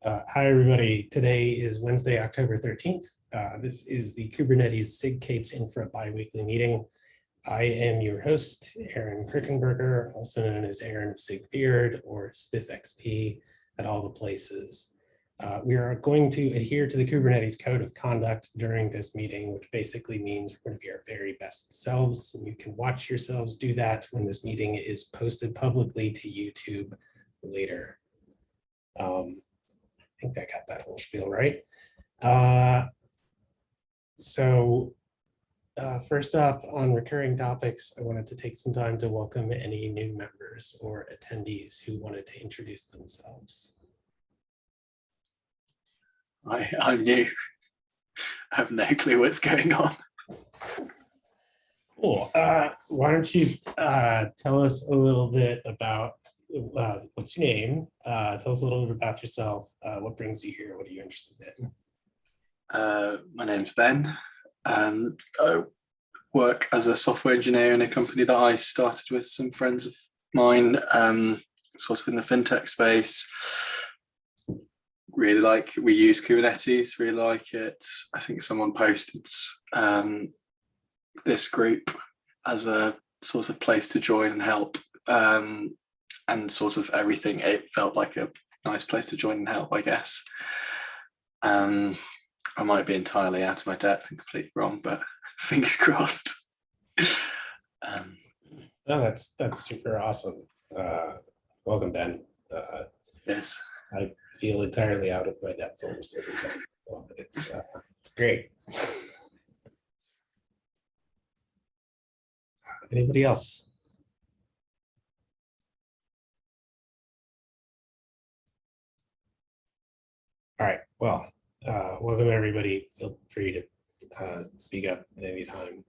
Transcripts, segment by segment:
Hi, everybody. Today is Wednesday, October 13th. This is the Kubernetes SIG K8s Infra biweekly meeting. I am your host, Aaron Kirkenberger, also known as Aaron of SIG Beard or SpiffXP at all the places. We are going to adhere to the Kubernetes Code of Conduct during this meeting, which basically means we're going to be our very best selves. And you can watch yourselves do that when this meeting is posted publicly to YouTube later. I think I got that whole spiel right. First up on recurring topics, I wanted to take some time to welcome any new members or attendees who wanted to introduce themselves. I'm new. I have no clue what's going on. Cool. Why don't you tell us a little bit about what's your name? Tell us a little bit about yourself. What brings you here? What are you interested in? My name's Ben. I work as a software engineer in a company that I started with some friends of mine, sort of in the fintech space. Really like, we use Kubernetes, really like it. I think someone posted this group as a sort of place to join and help. And sort of everything, it felt like a nice place to join and help, I guess. I might be entirely out of my depth and completely wrong, but fingers crossed. No, that's super awesome. Welcome, Ben. Yes. I feel entirely out of my depth almost every time. Well, it's great. Anybody else? All right, well, welcome everybody. Feel free to speak up at any time.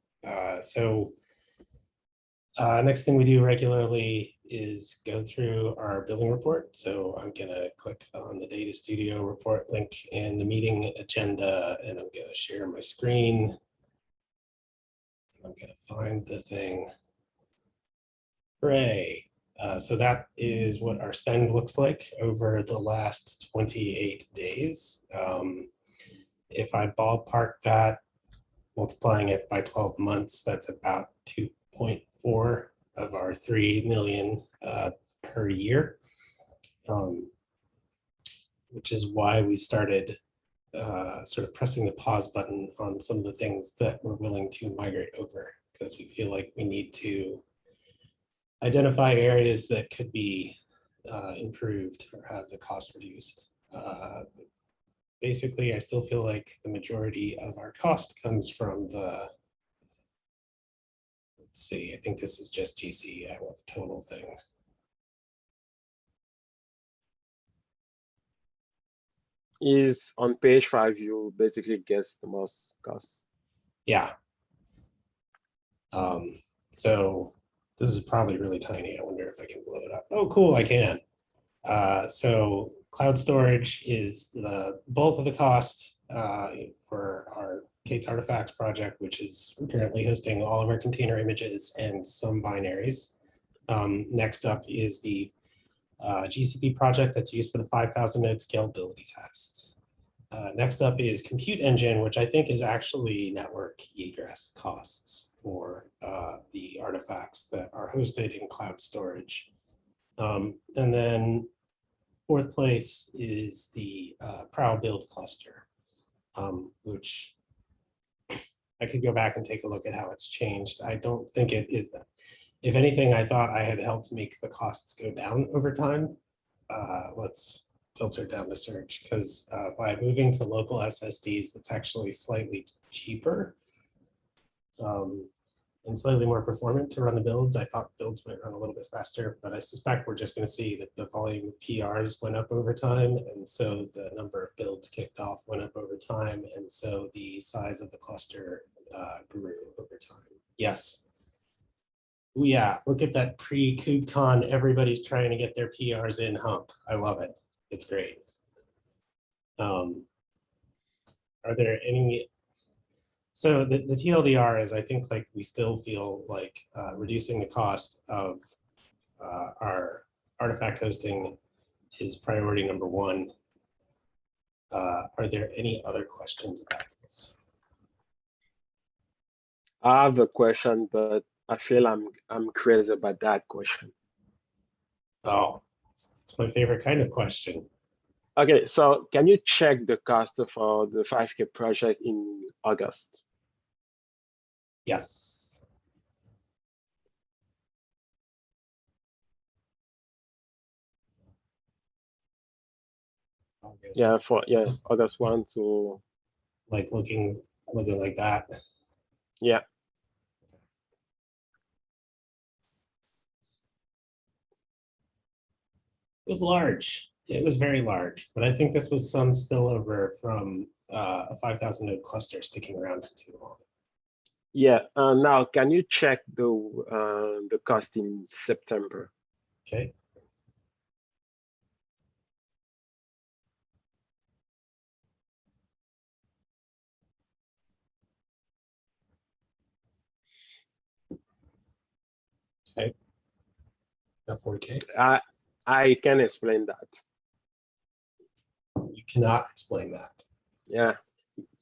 Next thing we do regularly is go through our building report. So I'm gonna click on the Data Studio report link in the meeting agenda, and I'm gonna share my screen. I'm gonna find the thing. Hooray. So that is what our spend looks like over the last 28 days. If I ballpark that, multiplying it by 12 months, that's about 2.4 of our 3 million per year, which is why we started sort of pressing the pause button on some of the things that we're willing to migrate over, because we feel like we need to identify areas that could be improved or have the cost reduced. Basically, I still feel like the majority of our cost comes from the, let's see, I think this is just GC. I want the total thing. Is on page 5, you basically guess the most cost. Yeah. So this is probably really tiny. I wonder if I can blow it up. Oh, cool, I can. So cloud storage is the bulk of the cost for our K8s Artifacts project, which is currently hosting all of our container images and some binaries. Next up is the GCP project that's used for the 5,000 node scalability tests. Next up is Compute Engine, which I think is actually network egress costs for the artifacts that are hosted in cloud storage. And then fourth place is the Prow build cluster, which I could go back and take a look at how it's changed. I don't think it is that. If anything, I thought I had helped make the costs go down over time. Let's filter down to search, because by moving to local SSDs, it's actually slightly cheaper and slightly more performant to run the builds. I thought builds might run a little bit faster, but I suspect we're just going to see that the volume of PRs went up over time, and so the number of builds kicked off went up over time, and so the size of the cluster grew over time. Yes. Yeah, look at that pre-KubeCon, everybody's trying to get their PRs in hump. I love it. It's great. Are there any? So the TLDR is, I think, like, we still feel like reducing the cost of our artifact hosting is priority number one. Are there any other questions about this? I have a question, but I feel I'm crazy about that question. Oh, it's my favorite kind of question. Okay, so can you check the cost for the 5K project in August? Yes. August. Yeah, August 1 to Like looking like that. yeah. It was large. It was very large, but I think this was some spillover from a 5,000 node cluster sticking around for too long. Yeah. Now can you check the cost in September? Okay. Okay. Got 40K. I can explain that. You cannot explain that. Yeah.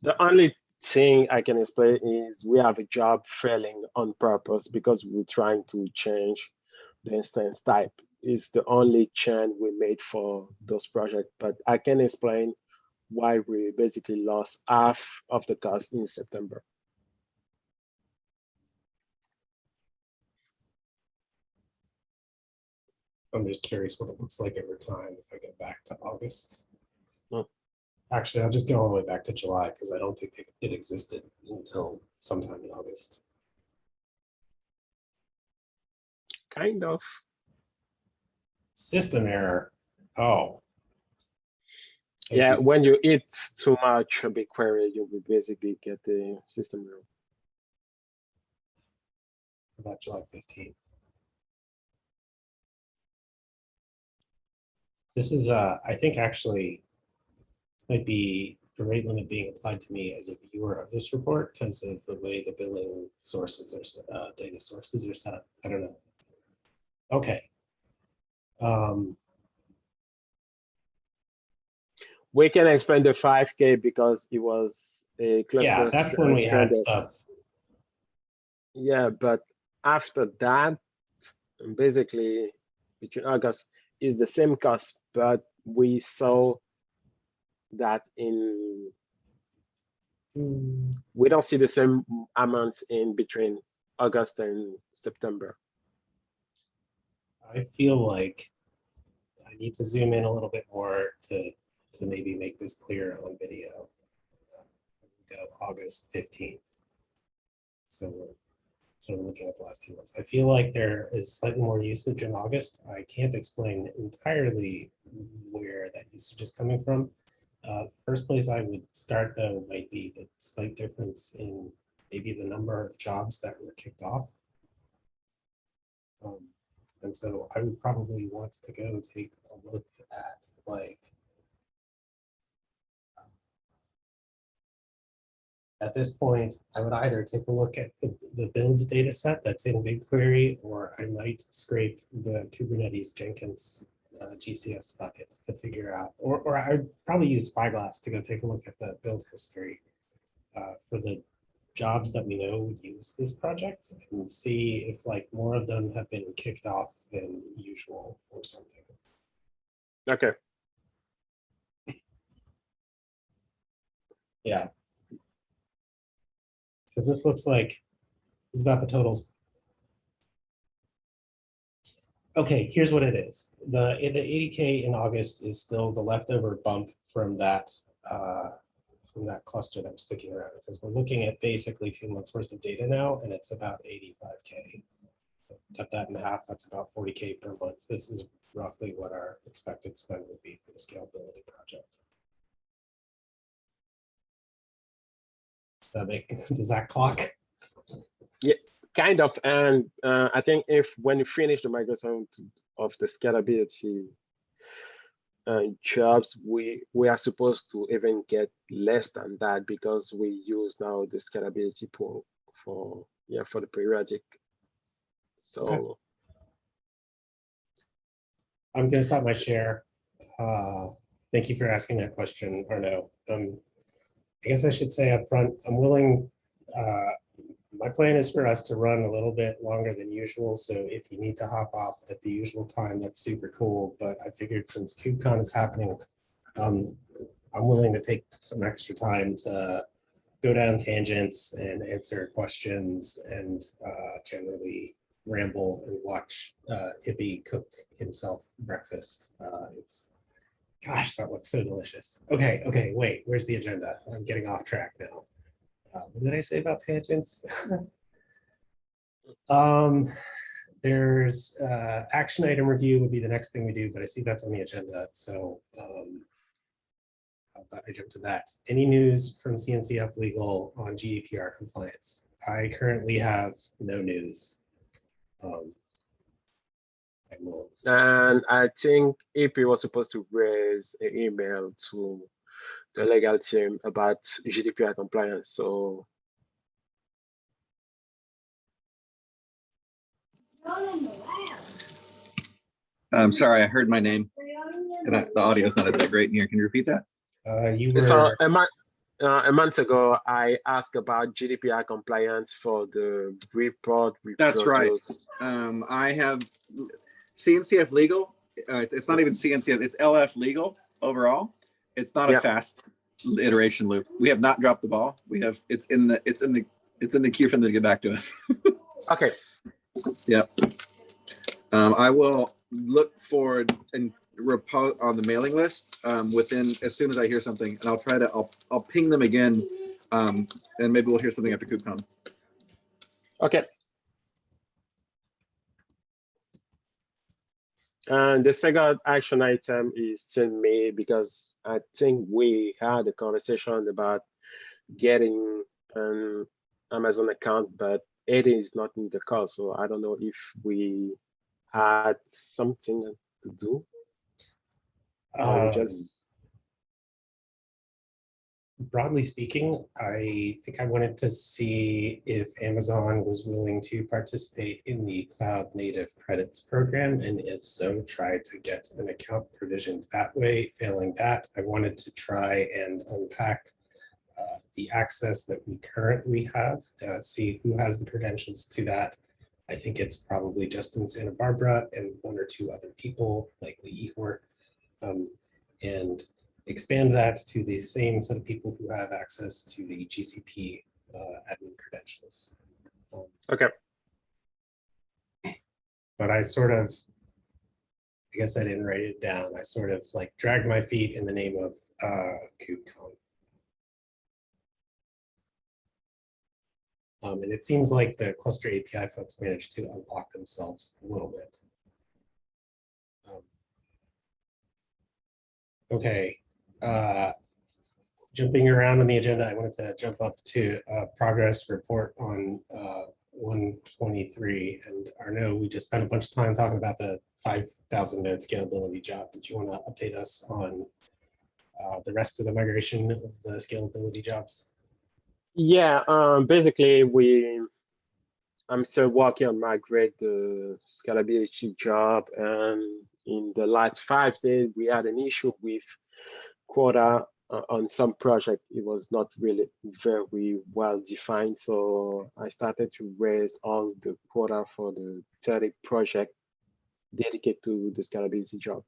The only thing I can explain is we have a job failing on purpose because we're trying to change the instance type. It's the only change we made for those projects, but I can explain why we basically lost half of the cost in September. I'm just curious what it looks like over time if I get back to August. Hmm. Actually, I'll just go all the way back to July because I don't think it existed until sometime in August. Kind of. System error. Oh. Yeah, when you eat too much BigQuery, you will basically get the system error. About July 15th. This is, I think actually might be the rate limit being applied to me as a viewer of this report because of the way the billing sources are, data sources are set up. I don't know. Okay. We can explain the 5K because it was a cluster. Yeah, that's when we had stranded. stuff. Yeah, but after that, basically between August is the same cost, but we saw that we don't see the same amounts in between August and September. I feel like I need to zoom in a little bit more to maybe make this clear on video. Go August 15th. So we're sort of looking at the last 2 months. I feel like there is slightly more usage in August. I can't explain entirely where that usage is coming from. The first place I would start though might be the slight difference in maybe the number of jobs that were kicked off. And so I would probably want to go take a look at like, at this point, I would either take a look at the builds data set that's in BigQuery, or I might scrape the Kubernetes Jenkins GCS bucket to figure out, or I would probably use Spyglass to go take a look at the build history for the jobs that we know would use this project and see if like more of them have been kicked off than usual or something. Okay. Yeah. Because this looks like this is about the totals. Okay, here's what it is. The 80K in August is still the leftover bump from that cluster that was sticking around, because we're looking at basically 2 months worth of data now, and it's about 85K. Cut that in half, that's about 40K per month. This is roughly what our expected spend would be for the scalability project. Does that clock? Yeah, kind of. And I think when you finish the migration of the scalability jobs, we are supposed to even get less than that because we use now the scalability pool for the periodic. So I'm going to stop my share. Thank you for asking that question, Arnaud. I guess I should say up front, I'm willing, my plan is for us to run a little bit longer than usual. So if you need to hop off at the usual time, that's super cool. But I figured since KubeCon is happening, I'm willing to take some extra time to go down tangents and answer questions and generally ramble and watch Hippie cook himself breakfast. Gosh, that looks so delicious. Okay, wait, where's the agenda? I'm getting off track now. What did I say about tangents? There's action item review would be the next thing we do, but I see that's on the agenda. So how about I jump to that? Any news from CNCF Legal on GDPR compliance? I currently have no news. And I think AP was supposed to raise an email to the legal team about GDPR compliance. So I'm sorry, I heard my name. And the audio is not that great in here. Can you repeat that? You were so a month ago, I asked about GDPR compliance for the report. That's right. I have CNCF Legal. It's not even CNCF. It's LF Legal overall. It's not a fast iteration loop. We have not dropped the ball. We have. It's in the queue for them to get back to us. Okay. Yep. I will look forward and report on the mailing list within as soon as I hear something, and I'll try to I'll ping them again, and maybe we'll hear something after KubeCon. Okay. And the second action item is still me because I think we had a conversation about getting an Amazon account, but it is not in the call, so I don't know if we had something to do. Broadly speaking, I think I wanted to see if Amazon was willing to participate in the Cloud Native Credits program, and if so, try to get an account provisioned that way. Failing that, I wanted to try and unpack the access that we currently have, see who has the credentials to that. I think it's probably just in Santa Barbara and one or two other people, likely Ihor, and expand that to the same set of people who have access to the GCP admin credentials. Okay. But I sort of, I guess I didn't write it down. I sort of like dragged my feet in the name of KubeCon. And it seems like the cluster API folks managed to unlock themselves a little bit. Okay. Jumping around on the agenda, I wanted to jump up to progress report on 123. And Arnaud, we just spent a bunch of time talking about the 5,000 node scalability job. Did you want to update us on the rest of the migration of the scalability jobs? Yeah, basically I'm still working on migrate the scalability job, and in the last 5 days we had an issue with quota on some project. It was not really very well defined, so I started to raise all the quota for the 30 project dedicated to the scalability job.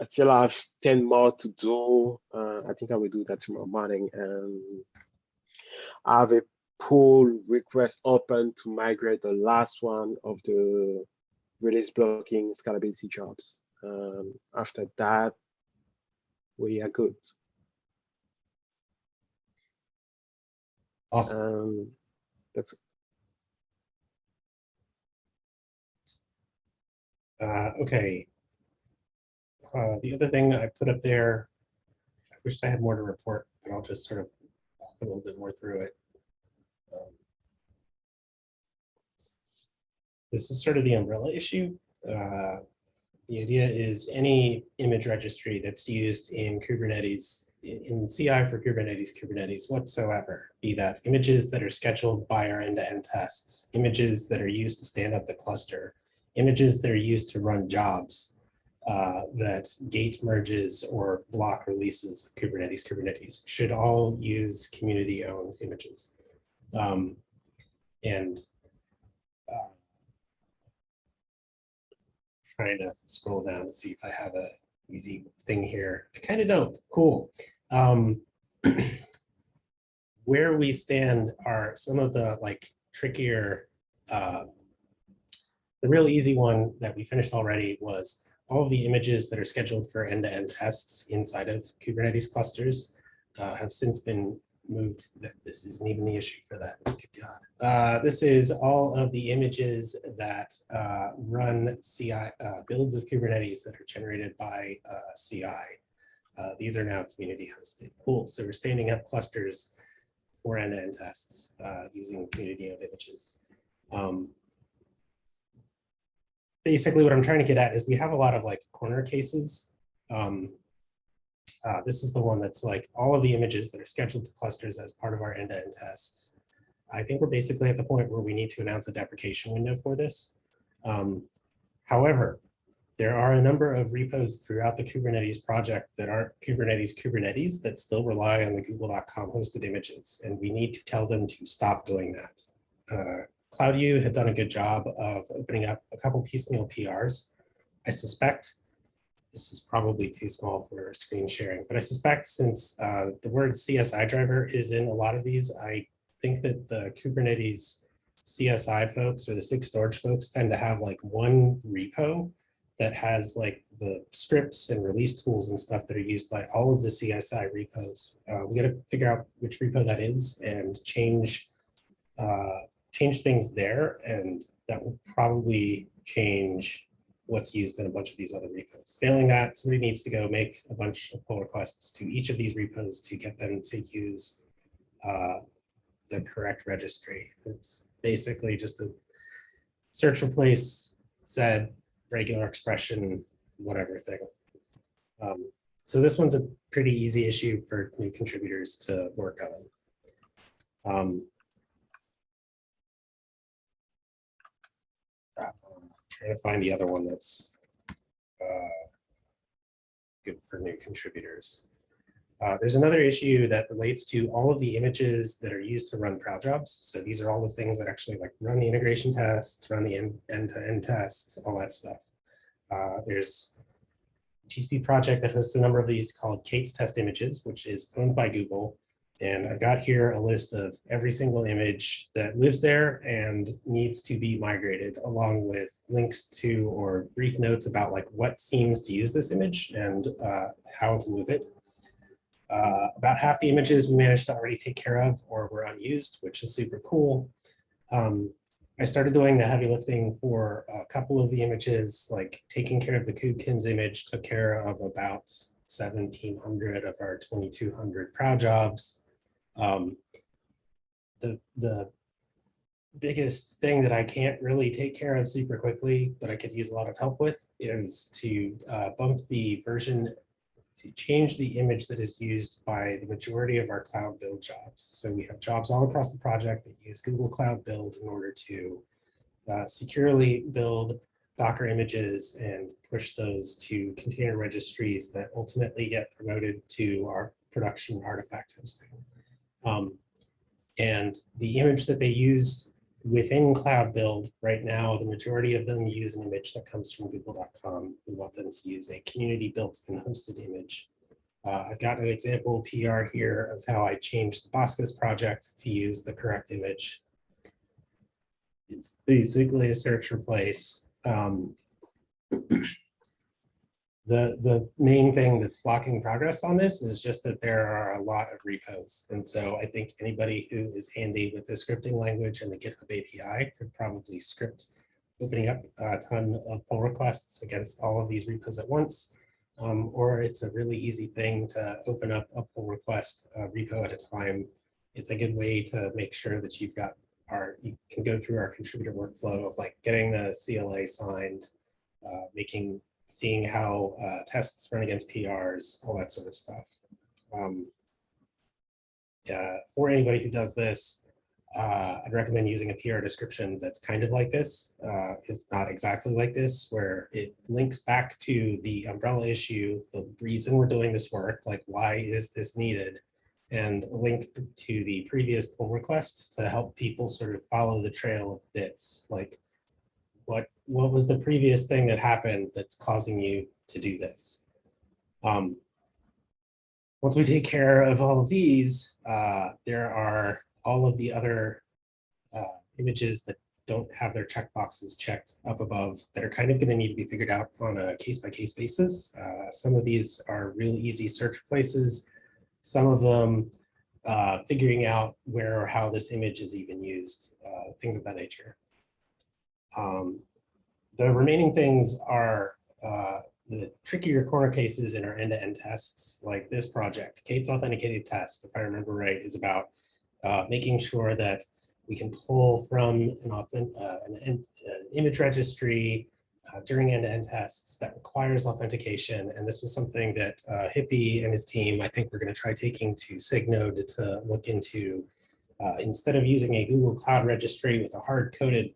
I still have 10 more to do. I think I will do that tomorrow morning, and I have a pull request open to migrate the last one of the release blocking scalability jobs. After that, we are good. Awesome. That's okay. The other thing I put up there, I wished I had more to report, but I'll just sort of walk a little bit more through it. This is sort of the umbrella issue. The idea is any image registry that's used in Kubernetes, in CI for Kubernetes whatsoever, be that images that are scheduled by our end-to-end tests, images that are used to stand up the cluster, images that are used to run jobs, that gate merges or block releases of Kubernetes should all use community-owned images. And trying to scroll down to see if I have a easy thing here. I kind of don't. Cool. Where we stand are some of the like trickier, the real easy one that we finished already was all of the images that are scheduled for end-to-end tests inside of Kubernetes clusters have since been moved. This isn't even the issue for that. Good God. This is all of the images that run CI builds of Kubernetes that are generated by CI. These are now community hosted. Cool. So we're standing up clusters for end-to-end tests using community-owned images. Basically, what I'm trying to get at is we have a lot of like corner cases. This is the one that's like all of the images that are scheduled to clusters as part of our end-to-end tests. I think we're basically at the point where we need to announce a deprecation window for this. However, there are a number of repos throughout the Kubernetes project that aren't Kubernetes that still rely on the google.com hosted images, and we need to tell them to stop doing that. CloudU had done a good job of opening up a couple piecemeal PRs. I suspect, this is probably too small for screen sharing, but I suspect since the word CSI driver is in a lot of these, I think that the Kubernetes CSI folks or the SIG storage folks tend to have like one repo that has like the scripts and release tools and stuff that are used by all of the CSI repos. We got to figure out which repo that is and change things there, and that will probably change what's used in a bunch of these other repos. Failing that, somebody needs to go make a bunch of pull requests to each of these repos to get them to use the correct registry. It's basically just a search replace sed regular expression whatever thing. So this one's a pretty easy issue for new contributors to work on. Trying to find the other one that's good for new contributors. There's another issue that relates to all of the images that are used to run proud jobs. So these are all the things that actually like run the integration tests, run the end-to-end tests, all that stuff. There's a TCP project that hosts a number of these called K8s test images, which is owned by Google. And I've got here a list of every single image that lives there and needs to be migrated, along with links to or brief notes about like what seems to use this image and how to move it. About half the images we managed to already take care of or were unused, which is super cool. I started doing the heavy lifting for a couple of the images, like taking care of the Kubekins image, took care of about 1,700 of our 2,200 proud jobs. The biggest thing that I can't really take care of super quickly, but I could use a lot of help with, is to bump the version, to change the image that is used by the majority of our cloud build jobs. So we have jobs all across the project that use Google Cloud Build in order to securely build Docker images and push those to container registries that ultimately get promoted to our production artifact hosting. And the image that they use within Cloud Build right now, the majority of them use an image that comes from google.com. We want them to use a community built and hosted image. I've got an example PR here of how I changed the Boscus project to use the correct image. It's basically a search replace. The main thing that's blocking progress on this is just that there are a lot of repos. And so I think anybody who is handy with the scripting language and the GitHub API could probably script opening up a ton of pull requests against all of these repos at once. Or it's a really easy thing to open up a pull request repo at a time. It's a good way to make sure that you've got you can go through our contributor workflow of like getting the CLA signed, seeing how tests run against PRs, all that sort of stuff. For anybody who does this, I'd recommend using a PR description that's kind of like this, if not exactly like this, where it links back to the umbrella issue, the reason we're doing this work, like why is this needed, and a link to the previous pull requests to help people sort of follow the trail of bits, like what was the previous thing that happened that's causing you to do this. Once we take care of all of these, there are all of the other images that don't have their checkboxes checked up above that are kind of going to need to be figured out on a case-by-case basis. Some of these are real easy search places. Some of them figuring out where or how this image is even used, things of that nature. The remaining things are the trickier corner cases in our end-to-end tests, like this project. K8s authenticated test, if I remember right, is about making sure that we can pull from an image registry during end-to-end tests that requires authentication. And this was something that Hippie and his team, I think we're going to try taking to SIG to look into. Instead of using a Google Cloud registry with a hard-coded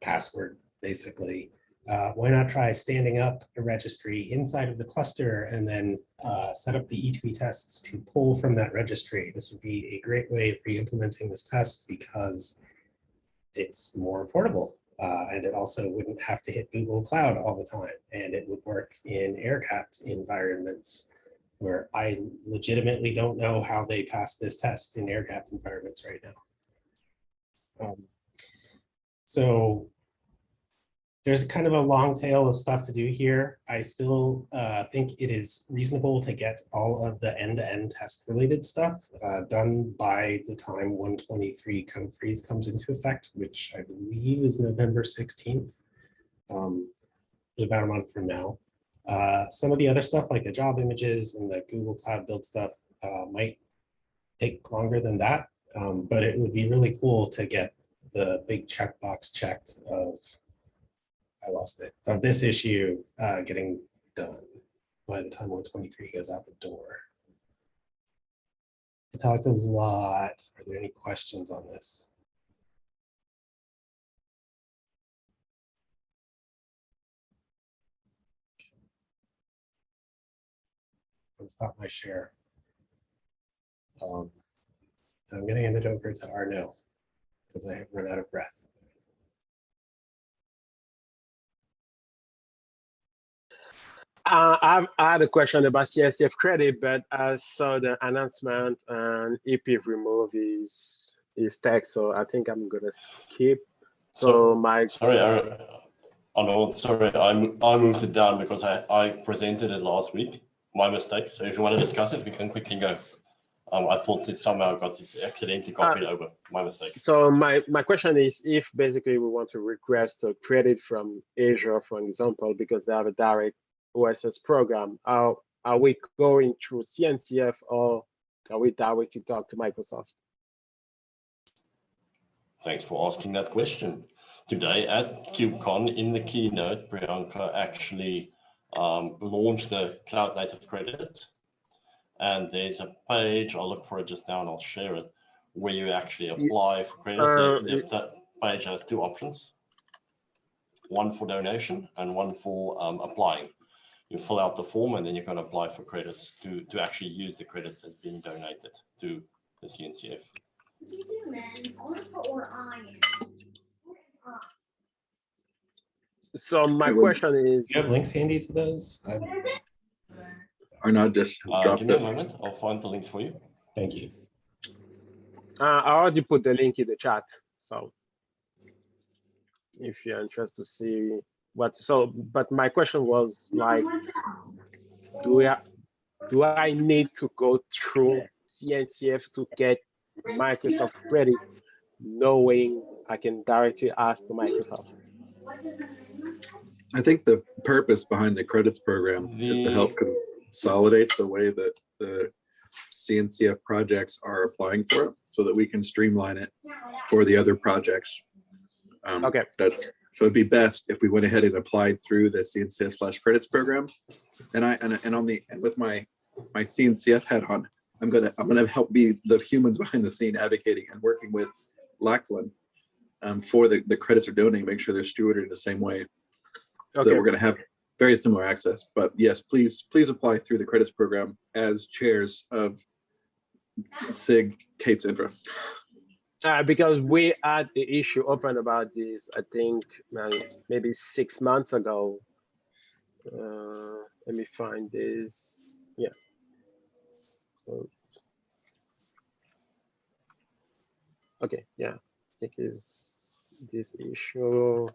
password, basically, why not try standing up a registry inside of the cluster and then set up the E2E tests to pull from that registry? This would be a great way of re-implementing this test because it's more portable and it also wouldn't have to hit Google Cloud all the time, and it would work in air-gapped environments where I legitimately don't know how they pass this test in air-gapped environments right now. So there's kind of a long tail of stuff to do here. I still think it is reasonable to get all of the end-to-end test related stuff done by the time 123 code freeze comes into effect, which I believe is November 16th, about a month from now. Some of the other stuff like the job images and the Google Cloud build stuff might take longer than that, but it would be really cool to get the big checkbox checked of, I lost it, of this issue getting done by the time 123 goes out the door. I talked a lot. Are there any questions on this? Let's stop my share. I'm going to hand it over to Arno because I have run out of breath. I had a question about CNCF credit, but I saw the announcement and EP remove his text, so I think I'm gonna skip. So my sorry, Arnold, sorry, I moved it down because I presented it last week. My mistake. So if you want to discuss it, we can quickly go. I thought it somehow got accidentally copied over. My mistake. So my question is, if basically we want to request a credit from Azure, for example, because they have a direct OSS program, are we going through CNCF or are we directly talk to Microsoft? Thanks for asking that question. Today at KubeCon in the keynote, Priyanka actually launched the Cloud Native Credit. And there's a page, I'll look for it just now and I'll share it, where you actually apply for credits. That page has two options, one for donation and one for applying. You fill out the form and then you can apply for credits to actually use the credits that's being donated to the CNCF. So my question is, do you have links handy to those? Or not just Give me a moment, I'll find the links for you. Thank you. I already put the link in the chat. So if you're interested to see what, but my question was like, do I need to go through CNCF to get Microsoft credit, knowing I can directly ask the Microsoft? I think the purpose behind the credits program is to help consolidate the way that the CNCF projects are applying for it so that we can streamline it for the other projects. Okay. So it'd be best if we went ahead and applied through the CNCF/credits program. And with my CNCF hat on, I'm gonna help be the humans behind the scene advocating and working with Lachlan for the credits are donating, make sure they're stewarded in the same way. So that we're going to have very similar access. But yes, please apply through the credits program as chairs of SIG K8s Infra. Because we had the issue open about this, I think maybe 6 months ago. Let me find this. Yeah. Okay, yeah, I think is this issue.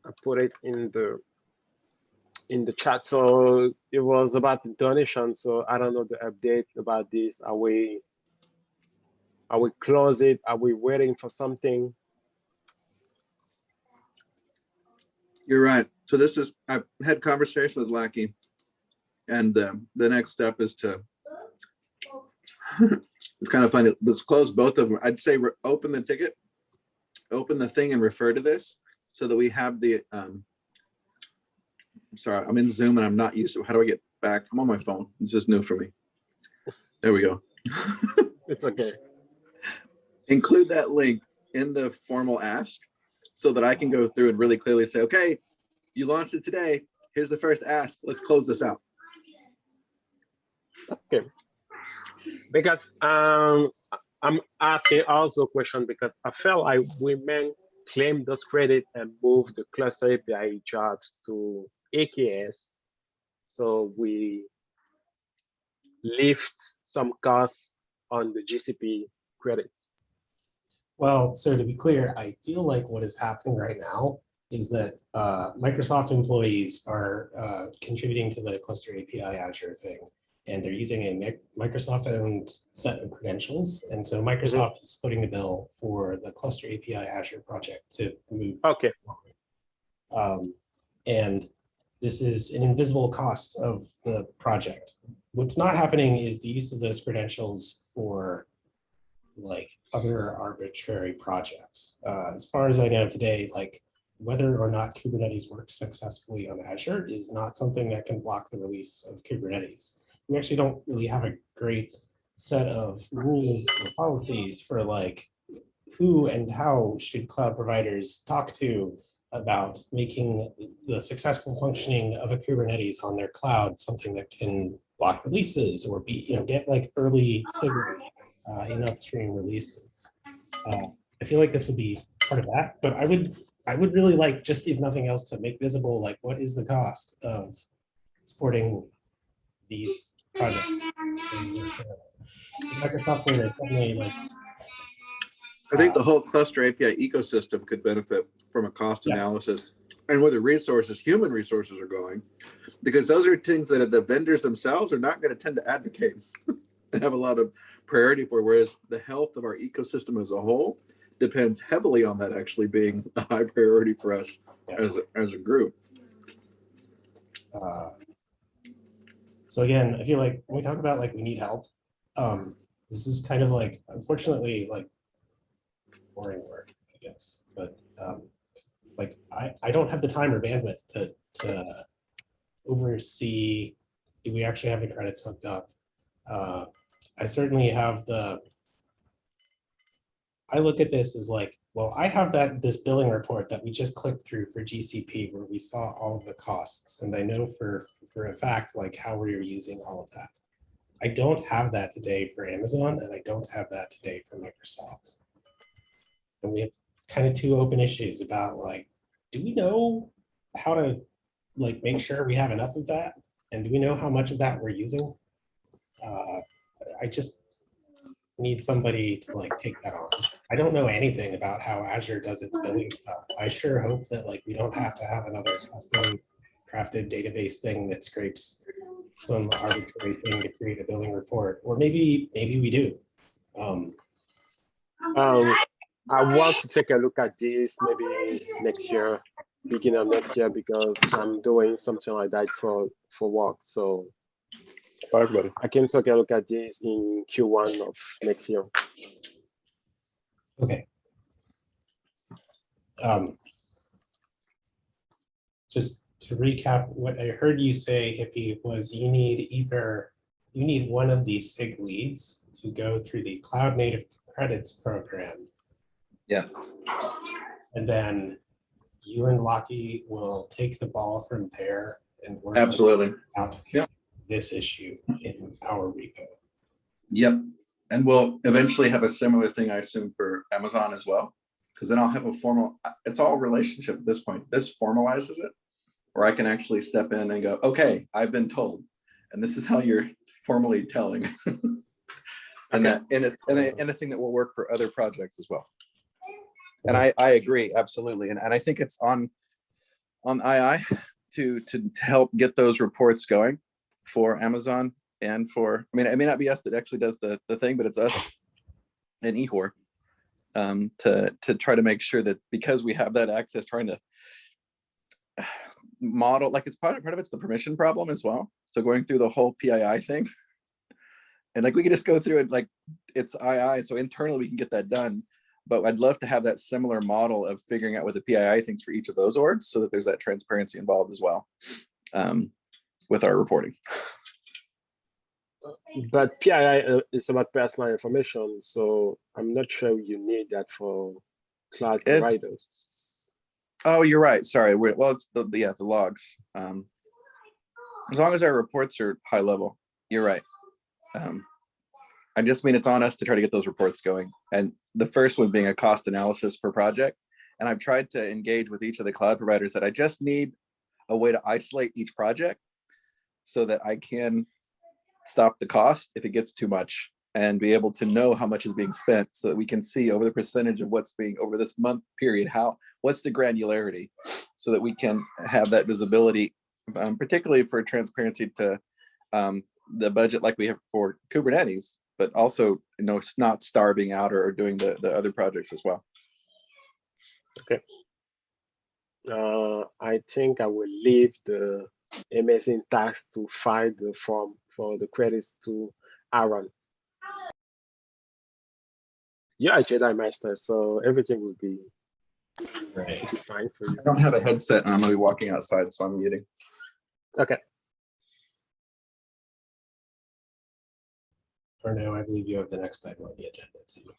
I put it in the chat. So it was about the donation. So I don't know the update about this. Are we close it? Are we waiting for something? You're right. So this is, I've had conversation with Lackey, and the next step is to, it's kind of funny, let's close both of them. I'd say open the ticket, open the thing and refer to this so that we have the, I'm sorry, I'm in Zoom and I'm not used to, how do I get back? I'm on my phone. This is new for me. There we go. It's okay. Include that link in the formal ask so that I can go through and really clearly say, okay, you launched it today. Here's the first ask. Let's close this out. Okay. Because I'm asking also a question because I felt like we may claim those credits and move the cluster API jobs to AKS. So we lift some costs on the GCP credits. Well, so to be clear, I feel like what is happening right now is that Microsoft employees are contributing to the Cluster API Azure thing, and they're using a Microsoft-owned set of credentials. And so Microsoft is footing the bill for the Cluster API Azure project to move. Okay. And this is an invisible cost of the project. What's not happening is the use of those credentials for like other arbitrary projects. As far as I know today, like whether or not Kubernetes works successfully on Azure is not something that can block the release of Kubernetes. We actually don't really have a great set of rules or policies for like who and how should cloud providers talk to about making the successful functioning of a Kubernetes on their cloud something that can block releases or be, get like early signal in upstream releases. I feel like this would be part of that, but I would really like, just if nothing else, to make visible like what is the cost of supporting these projects. Microsoft is definitely like. I think the whole cluster API ecosystem could benefit from a cost analysis and where the resources, human resources are going, because those are things that the vendors themselves are not going to tend to advocate and have a lot of priority for, whereas the health of our ecosystem as a whole depends heavily on that actually being a high priority for us as a group. So again, I feel like when we talk about like we need help, this is kind of like, unfortunately, like boring work, I guess. But like I don't have the time or bandwidth to oversee, do we actually have the credits hooked up? I certainly have I look at this as like, well, I have this billing report that we just clicked through for GCP where we saw all of the costs, and I know for a fact like how we're using all of that. I don't have that today for Amazon, and I don't have that today for Microsoft. And we have kind of two open issues about like, do we know how to like make sure we have enough of that? And do we know how much of that we're using? I just need somebody to like take that on. I don't know anything about how Azure does its billing stuff. I sure hope that like we don't have to have another custom crafted database thing that scrapes some arbitrary thing to create a billing report, or maybe we do. I want to take a look at this maybe next year, beginning of next year, because I'm doing something like that for work. So I can take a look at this in Q1 of next year. Okay. Just to recap, what I heard you say, Hippie, was you need one of these SIG leads to go through the cloud native Credits program. Yeah. And then you and Lockie will take the ball from there and work Absolutely. out Yep. this issue in our repo. Yep. And we'll eventually have a similar thing, I assume, for Amazon as well, because then I'll have a formal, it's all relationship at this point. This formalizes it, where I can actually step in and go, okay, I've been told, and this is how you're formally telling. And Okay. that, and it's and a thing that will work for other projects as well. And I agree, absolutely. And I think it's on II to help get those reports going for Amazon and for, I mean, it may not be us that actually does the thing, but it's us and Ehor to try to make sure that, because we have that access, trying to model, like, it's part of it's the permission problem as well. So going through the whole PII thing, and like we can just go through it like it's II, so internally we can get that done. But I'd love to have that similar model of figuring out what the PII thinks for each of those orgs, so that there's that transparency involved as well with our reporting. But PII is about personal information, so I'm not sure you need that for cloud providers. Oh, you're right. Sorry. Well, it's the logs. As long as our reports are high level, you're right. I just mean it's on us to try to get those reports going. And the first one being a cost analysis per project. And I've tried to engage with each of the cloud providers that I just need a way to isolate each project so that I can stop the cost if it gets too much, and be able to know how much is being spent, so that we can see over the percentage of what's being over this month period, what's the granularity, so that we can have that visibility, particularly for transparency to the budget like we have for Kubernetes, but also, you know, not starving out or doing the other projects as well. Okay. I think I will leave the amazing task to find the form for the credits to Aaron. You're a Jedi Master, so everything will be fine for you. I don't have a headset and I'm gonna be walking outside, so I'm muting. Okay. For now, I believe you have the next item on the agenda too.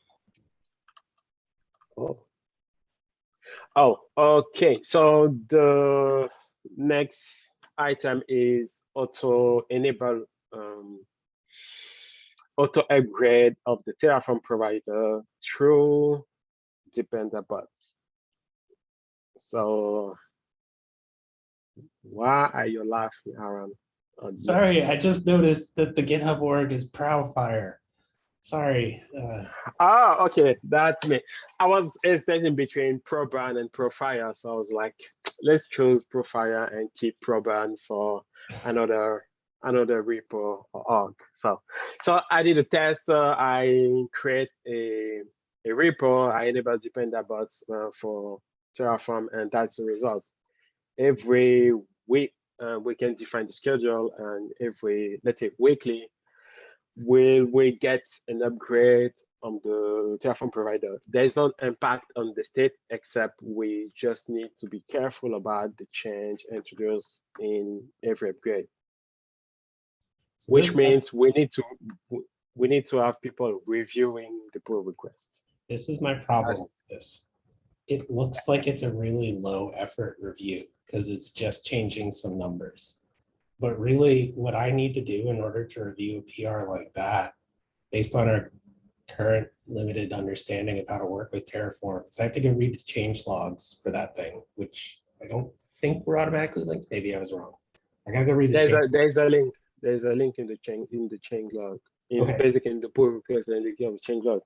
Oh, okay. So the next item is auto enable auto upgrade of the Terraform provider through depender bots. So why are you laughing, Aaron? Sorry, I just noticed that the GitHub org is Proudfire. Sorry. Oh, okay, that's me. I was hesitating between Proban and Profire, so I was like, let's choose Profire and keep Proban for another repo or org. So I did a test. I create a repo. I enable depender bots for Terraform, and that's the result. Every week we can define the schedule, and every, let's say, weekly, we get an upgrade on the Terraform provider. There's no impact on the state, except we just need to be careful about the change introduced in every upgrade. So which means we need to have people reviewing the pull request. This is my problem with this. It looks like it's a really low effort review because it's just changing some numbers. But really, what I need to do in order to review a PR like that, based on our current limited understanding of how to work with Terraform, is I have to go read the change logs for that thing, which I don't think were automatically linked. Maybe I was wrong. I gotta go read the change. There's a link. There's a link in the change log. Okay. Basically in the pull request and the change log.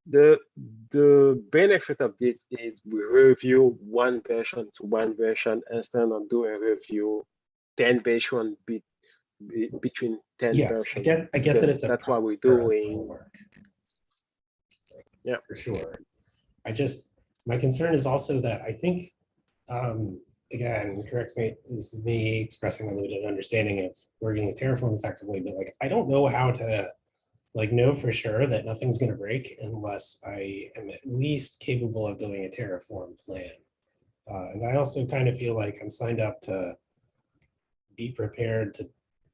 The benefit of this is we review one version to one version instead of doing a review 10 version between 10 versions. I get that it's a that's what we're doing. Yeah, for sure. My concern is also that I think, again, correct me, this is me expressing a limited understanding of working with Terraform effectively, but like, I don't know how to know for sure that nothing's going to break unless I am at least capable of doing a Terraform plan. And I also kind of feel like I'm signed up to be prepared to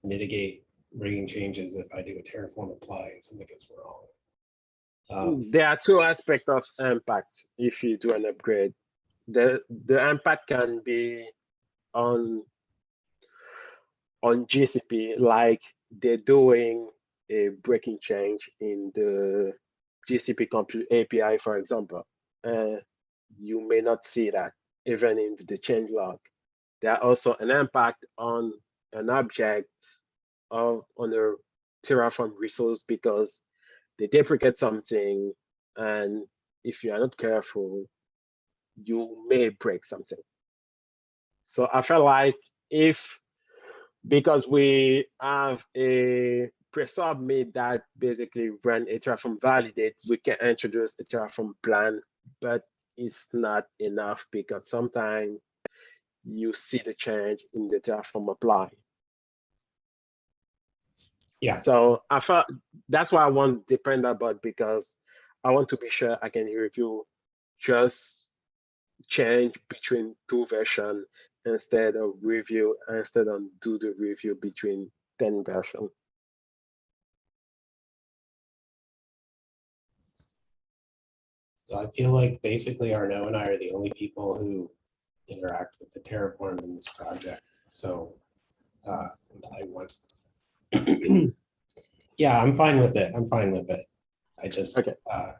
mitigate rigging changes if I do a Terraform apply and something goes wrong. There are two aspects of impact if you do an upgrade. The impact can be on GCP, like they're doing a breaking change in the GCP compute API, for example. You may not see that even in the change log. There are also an impact on an object on a Terraform resource because they deprecate something, and if you are not careful, you may break something. So I felt like because we have a pre-submit that basically run a Terraform validate, we can introduce a Terraform plan, but it's not enough because sometimes you see the change in the Terraform apply. Yeah. So I felt that's why I want dependable, because I want to be sure I can review just change between two versions instead of do the review between 10 versions. So I feel like basically Arnaud and I are the only people who interact with the Terraform in this project. So I want. Yeah, I'm fine with it. I'm fine with it. I just. Okay. I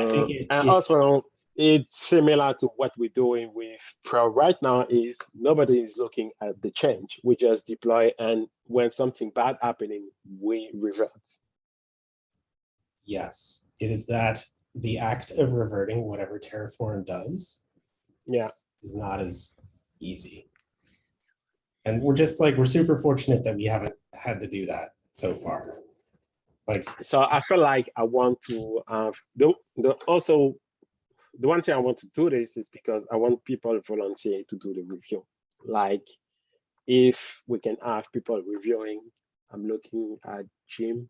think and also, it's similar to what we're doing with Pro right now. Is nobody is looking at the change. We just deploy, and when something bad happening, we revert. Yes, it is that the act of reverting whatever Terraform does. Yeah. Is not as easy. And we're super fortunate that we haven't had to do that so far. So I feel like I want to have also the one thing I want to do this is because I want people volunteer to do the review. Like if we can have people reviewing, I'm looking at Jim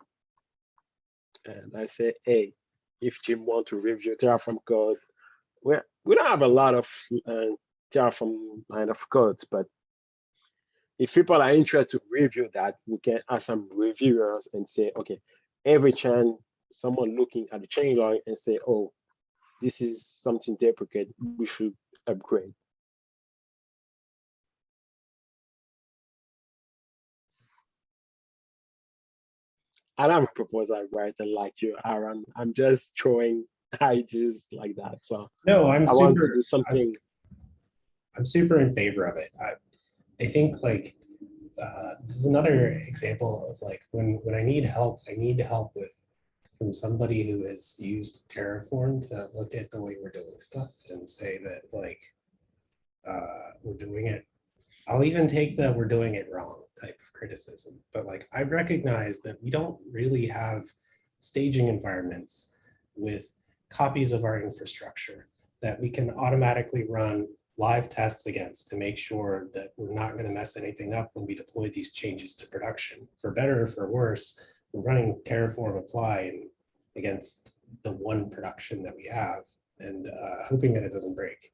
and I say, hey, if Jim want to review Terraform code, we don't have a lot of Terraform line of codes, but if people are interested to review that, we can ask some reviewers and say, okay, every chance someone looking at the change log and say, oh, this is something deprecate, we should upgrade. I don't have a proposal writer like you, Aaron. I'm just throwing ideas like that. So no, I want to do something. I'm super in favor of it. I think this is another example of when I need help from somebody who has used Terraform to look at the way we're doing stuff and say that we're doing it. I'll even take the we're doing it wrong type of criticism, but I recognize that we don't really have staging environments with copies of our infrastructure that we can automatically run live tests against to make sure that we're not going to mess anything up when we deploy these changes to production. For better or for worse, we're running Terraform apply against the one production that we have and hoping that it doesn't break.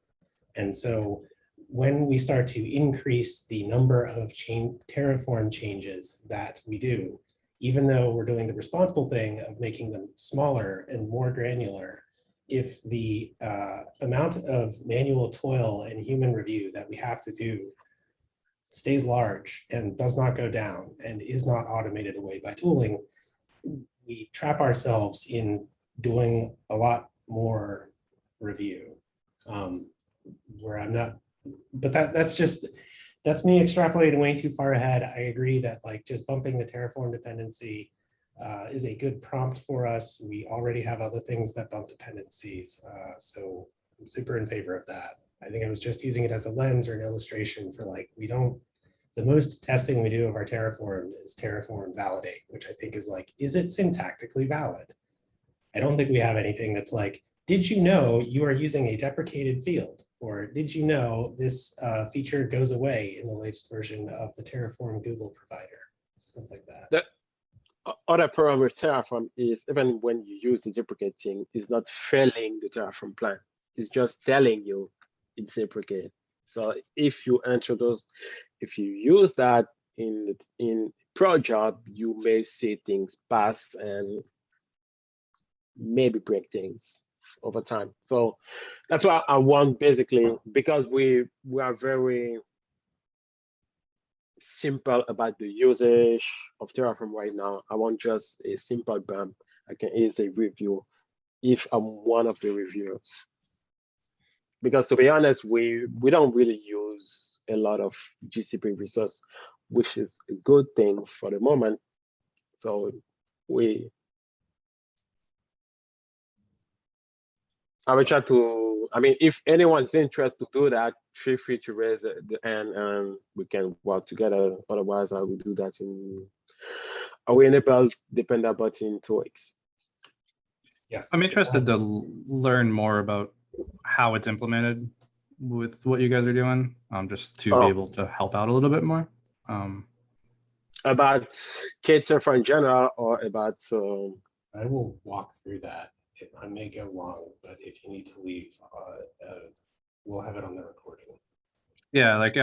And so when we start to increase the number of Terraform changes that we do, even though we're doing the responsible thing of making them smaller and more granular, if the amount of manual toil and human review that we have to do stays large and does not go down and is not automated away by tooling, we trap ourselves in doing a lot more review where I'm not, but that's me extrapolating way too far ahead. I agree that just bumping the Terraform dependency is a good prompt for us. We already have other things that bump dependencies. So I'm super in favor of that. I think I was just using it as a lens or an illustration for the most testing we do of our Terraform is Terraform validate, which I think is it syntactically valid? I don't think we have anything that's did you know you are using a deprecated field? Or did you know this feature goes away in the latest version of the Terraform Google provider? Stuff like that. The other problem with Terraform is even when you use the deprecating, it's not failing the Terraform plan. It's just telling you it's deprecate. So if you use that in pro job, you may see things pass and maybe break things over time. So that's why I want, basically, because we are very simple about the usage of Terraform right now. I want just a simple bump I can easily review if I'm one of the reviewers. Because to be honest, we don't really use a lot of GCP resource, which is a good thing for the moment. So I will try to, I mean, if anyone's interested to do that, feel free to raise the hand and we can work together. Otherwise, I will do that I will enable dependability in 2 weeks. Yes. I'm interested to learn more about how it's implemented with what you guys are doing, just to be able to help out a little bit more. About K8s Infra in general, or about I will walk through that. I may go long, but if you need to leave, we'll have it on the recording. Yeah, like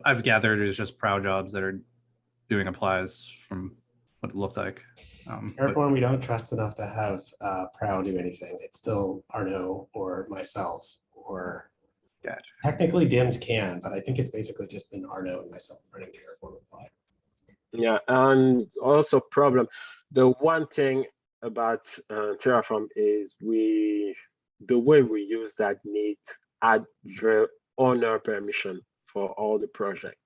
I've gathered it's just prow jobs that are doing applies from what it looks like. Terraform, we don't trust enough to have Prow do anything. It's still Arno or myself, or Gotcha. technically DIMS can, but I think it's basically just been Arno and myself running Terraform apply. Yeah, and also problem. The one thing about Terraform is the way we use that need add the owner permission for all the project.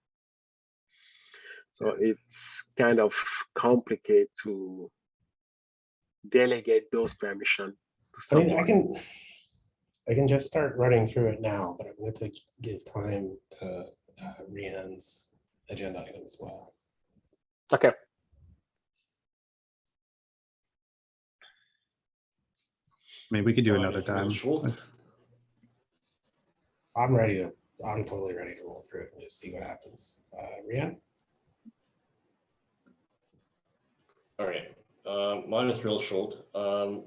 So it's kind of complicated to delegate those permissions to I mean, someone. I can just start running through it now, but I want to give time to Rhiannon's agenda item as well. Okay. I mean, we could do another Real time. short. I'm totally ready to roll through it and just see what happens. Rhiannon? All right, mine is real short.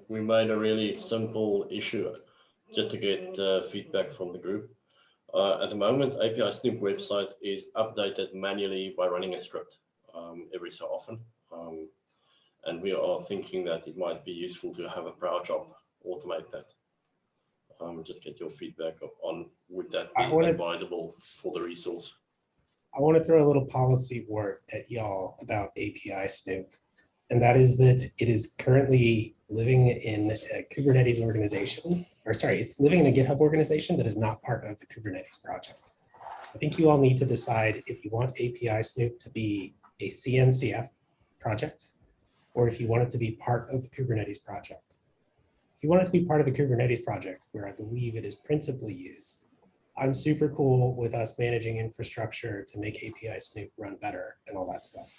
We made a really simple issue just to get feedback from the group. At the moment, API Snoop website is updated manually by running a script every so often. And we are thinking that it might be useful to have a proud job automate that. Just get your feedback on would that be advisable for the resource. I want to throw a little policy word at y'all about API Snoop. And that is that it is currently living in a Kubernetes organization, or sorry, it's living in a GitHub organization that is not part of the Kubernetes project. I think you all need to decide if you want API Snoop to be a CNCF project, or if you want it to be part of the Kubernetes project. If you want it to be part of the Kubernetes project, where I believe it is principally used, I'm super cool with us managing infrastructure to make API Snoop run better and all that stuff.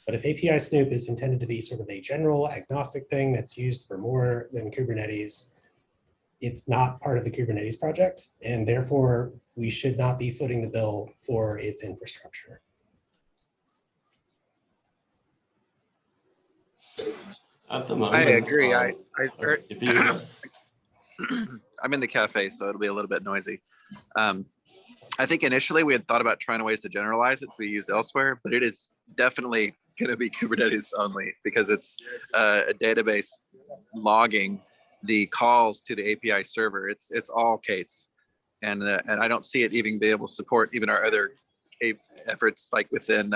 But if API Snoop is intended to be sort of a general agnostic thing that's used for more than Kubernetes, it's not part of the Kubernetes project, and therefore we should not be footing the bill for its infrastructure. At the moment, I agree. I'm in the cafe, so it'll be a little bit noisy. I think initially we had thought about trying ways to generalize it to be used elsewhere, but it is definitely going to be Kubernetes only because it's a database logging the calls to the API server. It's all K8s, and I don't see it even be able to support even our other efforts like within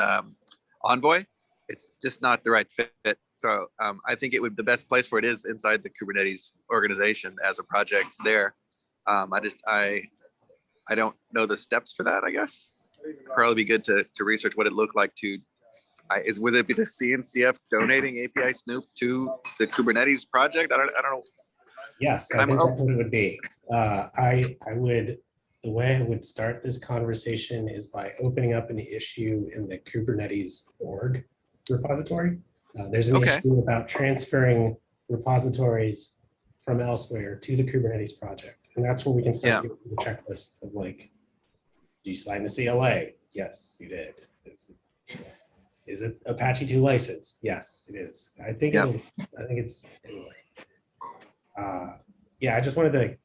Envoy. It's just not the right fit. So I think it would the best place for it is inside the Kubernetes organization as a project there. I don't know the steps for that, I guess. It'd probably be good to research what it looked like to, would it be the CNCF donating API Snoop to the Kubernetes project? I don't know. Yes, I think that's what it would be. The way I would start this conversation is by opening up an issue in the Kubernetes org repository. There's an issue about transferring repositories from elsewhere to the Kubernetes project. And that's where we can start to get the checklist of like, do you sign the CLA? Yes, you did. Is it Apache 2 licensed? Yes, it is. I think it's anyway. Yeah, I just wanted to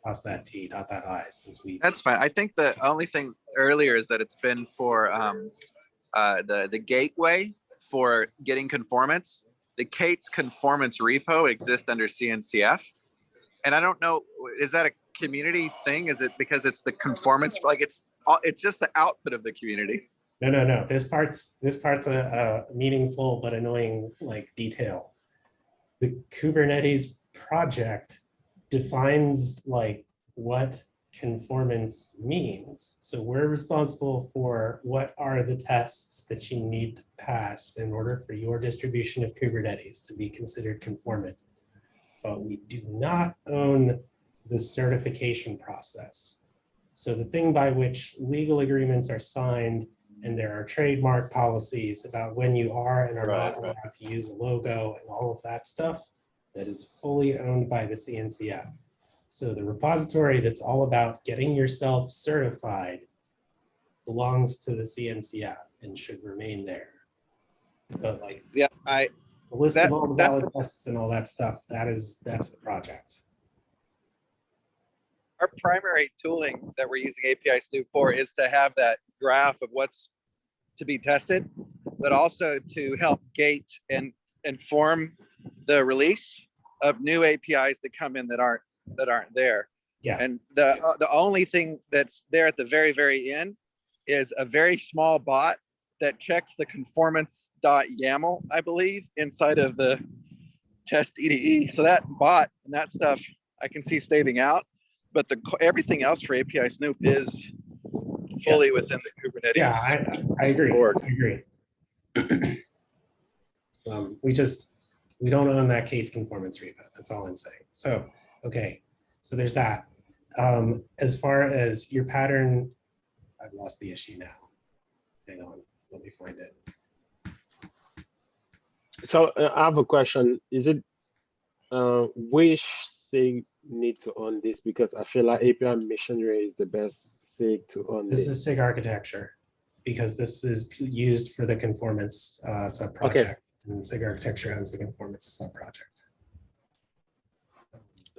cross that T, dot that I, since we. That's fine. I think the only thing earlier is that it's been for the gateway for getting conformance. the K8s conformance repo exists under CNCF. And I don't know, is that a community thing? Is it because it's the conformance, like it's just the output of the community? No. This part's a meaningful but annoying like detail. The Kubernetes project defines like what conformance means. So we're responsible for what are the tests that you need to pass in order for your distribution of Kubernetes to be considered conformant. But we do not own the certification process. So the thing by which legal agreements are signed, and there are trademark policies about when you are and are not allowed to use a logo and all of that stuff, that is fully owned by the CNCF. So the repository that's all about getting yourself certified belongs to the CNCF and should remain there. But like, yeah, the list of all the valid tests and all that stuff, that's the project. Our primary tooling that we're using API Snoop for is to have that graph of what's to be tested, but also to help gate and inform the release of new APIs that come in that aren't there. Yeah. And the only thing that's there at the very, very end is a very small bot that checks the conformance.yaml, I believe, inside of the test EDE. So that bot and that stuff I can see staving out, but everything else for API Snoop is fully within the Kubernetes. Yeah, I agree. board. I agree. We don't own that K8s conformance repo. That's all I'm saying. So, okay, so there's that. As far as your pattern, I've lost the issue now. Hang on, let me find it. So I have a question. Is it which SIG need to own this? Because I feel like API Missionary is the best SIG to own This this. is SIG architecture, because this is used for the conformance subproject, Okay. and SIG architecture owns the conformance subproject.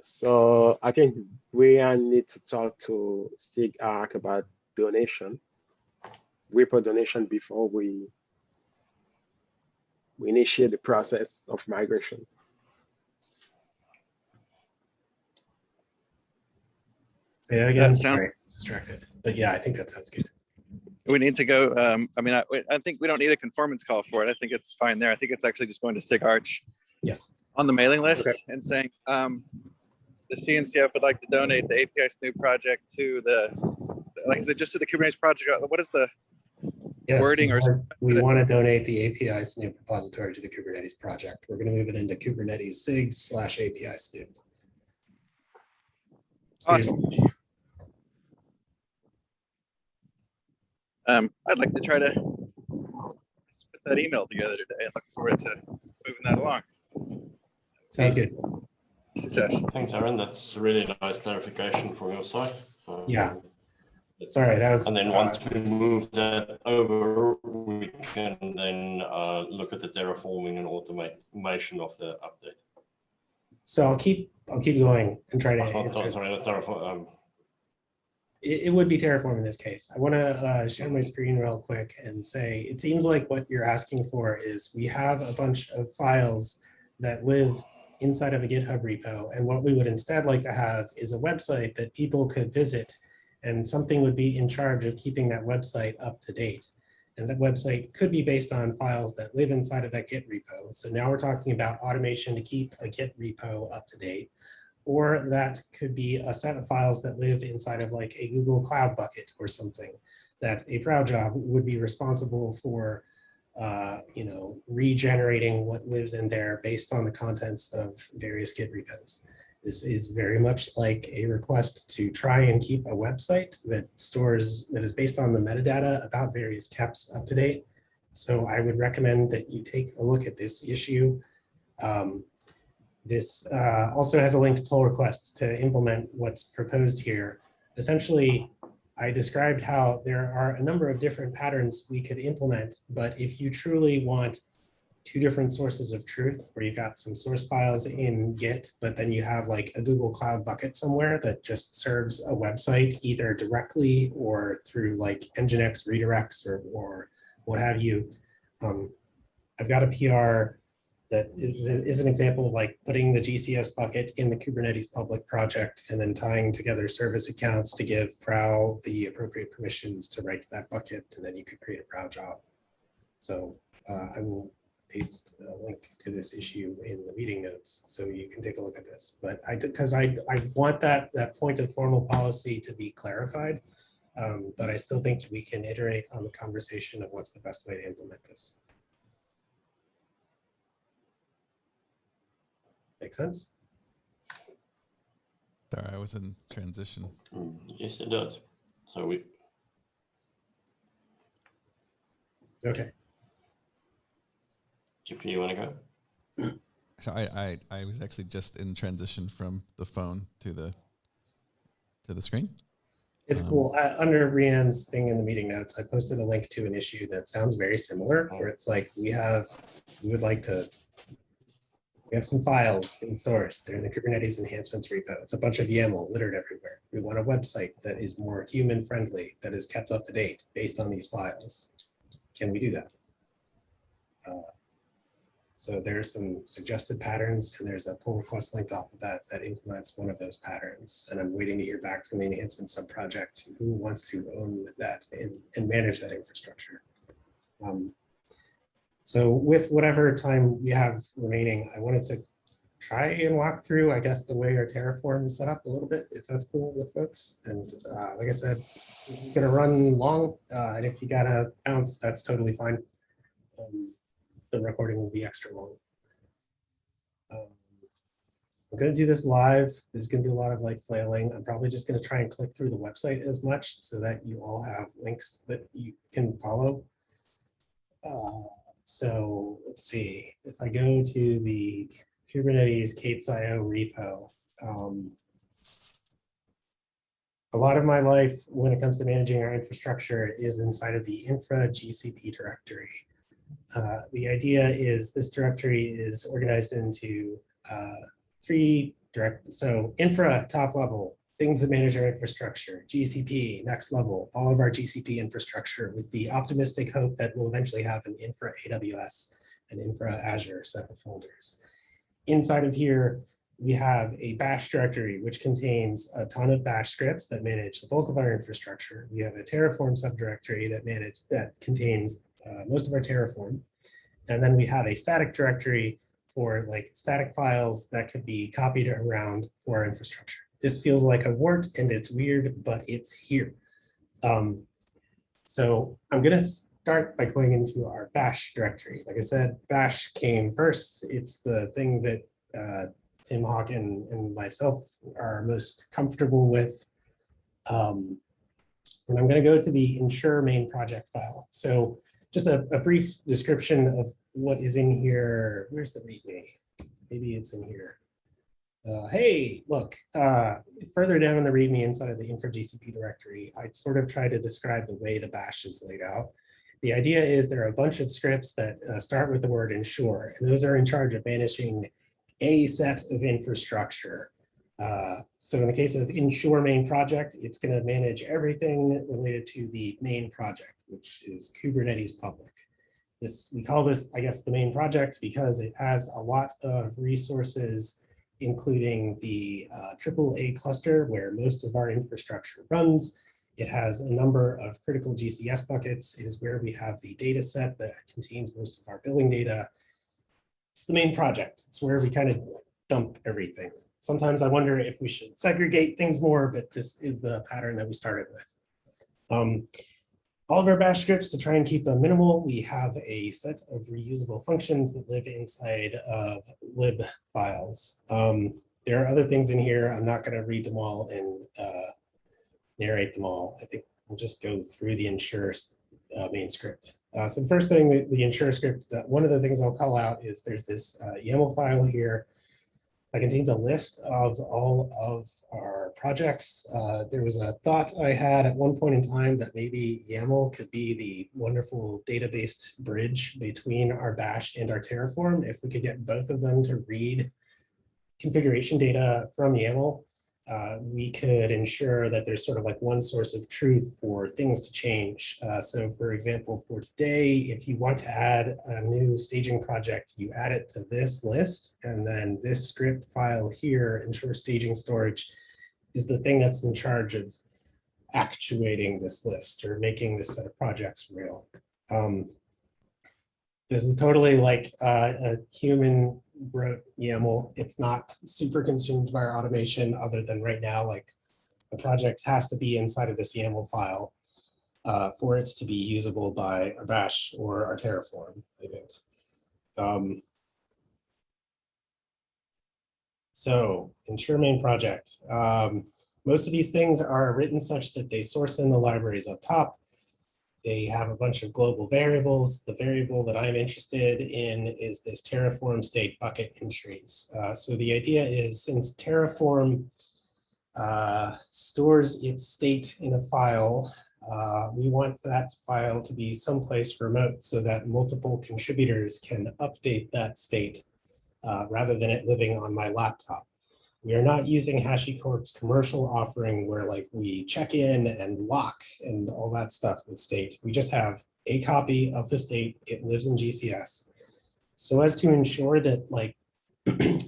So I think we need to talk to SIG Arc about donation, repo donation before we initiate the process of migration. Yeah, again, That sounds- sorry, distracted. But yeah, I think that sounds good. We need to go. I mean, I think we don't need a conformance call for it. I think it's fine there. I think it's actually just going to SIG Arch Yes. on the mailing list Okay. and saying the CNCF would like to donate the API Snoop project to like, is it just to the Kubernetes project? What is the Yes, wording we want to donate the API Snoop repository to the Kubernetes project. We're going to move it into Kubernetes SIG/API Snoop. Awesome. I'd like to try to put that email together today and look forward to moving that along. Sounds good. Success. Thanks, Aaron. That's really nice clarification from your side. Yeah. Sorry, that was. And then once we move that over, we can then look at the terraforming and automation of the update. So I'll keep going and try to. Sorry, not Terraform. It would be Terraform in this case. I want to share my screen real quick and say, it seems like what you're asking for is we have a bunch of files that live inside of a GitHub repo. And what we would instead like to have is a website that people could visit, and something would be in charge of keeping that website up to date. And that website could be based on files that live inside of that Git repo. So now we're talking about automation to keep a Git repo up to date. Or that could be a set of files that live inside of like a Google Cloud bucket or something that a proud job would be responsible for, regenerating what lives in there based on the contents of various Git repos. This is very much like a request to try and keep a website that is based on the metadata about various TEPs up to date. So I would recommend that you take a look at this issue. This also has a linked pull request to implement what's proposed here. Essentially, I described how there are a number of different patterns we could implement, but if you truly want two different sources of truth, where you've got some source files in Git, but then you have like a Google Cloud bucket somewhere that just serves a website either directly or through like Nginx redirects or what have you. I've got a PR that is an example of like putting the GCS bucket in the Kubernetes public project and then tying together service accounts to give Prow the appropriate permissions to write to that bucket, and then you could create a Prow job. So I will paste a link to this issue in the meeting notes so you can take a look at this. But because I want that point of formal policy to be clarified, but I still think we can iterate on the conversation of what's the best way to implement this. Make sense? Sorry, I was in transition. Yes, it does. So we. Okay. If you want to go. So I was actually just in transition from the phone to the screen. It's cool. Under Rianne's thing in the meeting notes, I posted a link to an issue that sounds very similar, where it's like we have some files in source. They're in the Kubernetes Enhancements repo. It's a bunch of YAML littered everywhere. We want a website that is more human friendly, that is kept up to date based on these files. Can we do that? So there's some suggested patterns, and there's a pull request linked off of that implements one of those patterns. And I'm waiting to hear back from the enhancement subproject who wants to own that and manage that infrastructure. So with whatever time we have remaining, I wanted to try and walk through, I guess, the way our Terraform is set up a little bit, if that's cool with folks. And like I said, this is going to run long, and if you got to bounce, that's totally fine. The recording will be extra long. I'm going to do this live. There's going to be a lot of like flailing. I'm probably just going to try and click through the website as much so that you all have links that you can follow. So let's see, if I go to the Kubernetes K8s repo, a lot of my life when it comes to managing our infrastructure is inside of the infra GCP directory. The idea is this directory is organized into so infra, top level, things that manage our infrastructure, GCP, next level, all of our GCP infrastructure with the optimistic hope that we'll eventually have an infra AWS and infra Azure set of folders. Inside of here, we have a bash directory, which contains a ton of bash scripts that manage the bulk of our infrastructure. We have a Terraform subdirectory that contains most of our Terraform. And then we have a static directory for like static files that could be copied around for our infrastructure. This feels like a wart and it's weird, but it's here. So I'm going to start by going into our bash directory. Like I said, bash came first. It's the thing that Tim Hawk and myself are most comfortable with. And I'm going to go to the ensure main project file. So just a brief description of what is in here. Where's the README? Maybe it's in here. Hey, look, further down in the README inside of the infra GCP directory, I sort of try to describe the way the bash is laid out. The idea is there are a bunch of scripts that start with the word ensure, and those are in charge of managing a set of infrastructure. So in the case of ensure main project, it's going to manage everything related to the main project, which is Kubernetes public. We call this, I guess, the main project because it has a lot of resources, including the AAA cluster where most of our infrastructure runs. It has a number of critical GCS buckets. It is where we have the data set that contains most of our billing data. It's the main project. It's where we kind of dump everything. Sometimes I wonder if we should segregate things more, but this is the pattern that we started with. All of our bash scripts, to try and keep them minimal, we have a set of reusable functions that live inside of lib files. There are other things in here. I'm not going to read them all and narrate them all. I think we'll just go through the ensure main script. So the first thing, the ensure script, one of the things I'll call out is there's this YAML file here that contains a list of all of our projects. There was a thought I had at one point in time that maybe YAML could be the wonderful database bridge between our bash and our Terraform. If we could get both of them to read configuration data from YAML, we could ensure that there's sort of like one source of truth for things to change. So for example, for today, if you want to add a new staging project, you add it to this list, and then this script file here, ensure staging storage, is the thing that's in charge of actuating this list or making this set of projects real. This is totally like a human wrote YAML. It's not super consumed by our automation, other than right now, like a project has to be inside of this YAML file for it to be usable by our Bash or our Terraform, I think. So ensure main project. Most of these things are written such that they source in the libraries up top. They have a bunch of global variables. The variable that I'm interested in is this Terraform state bucket entries. So the idea is, since Terraform stores its state in a file, we want that file to be someplace remote so that multiple contributors can update that state rather than it living on my laptop. We are not using HashiCorp's commercial offering where like we check in and lock and all that stuff with state. We just have a copy of the state. It lives in GCS. So as to ensure that, like,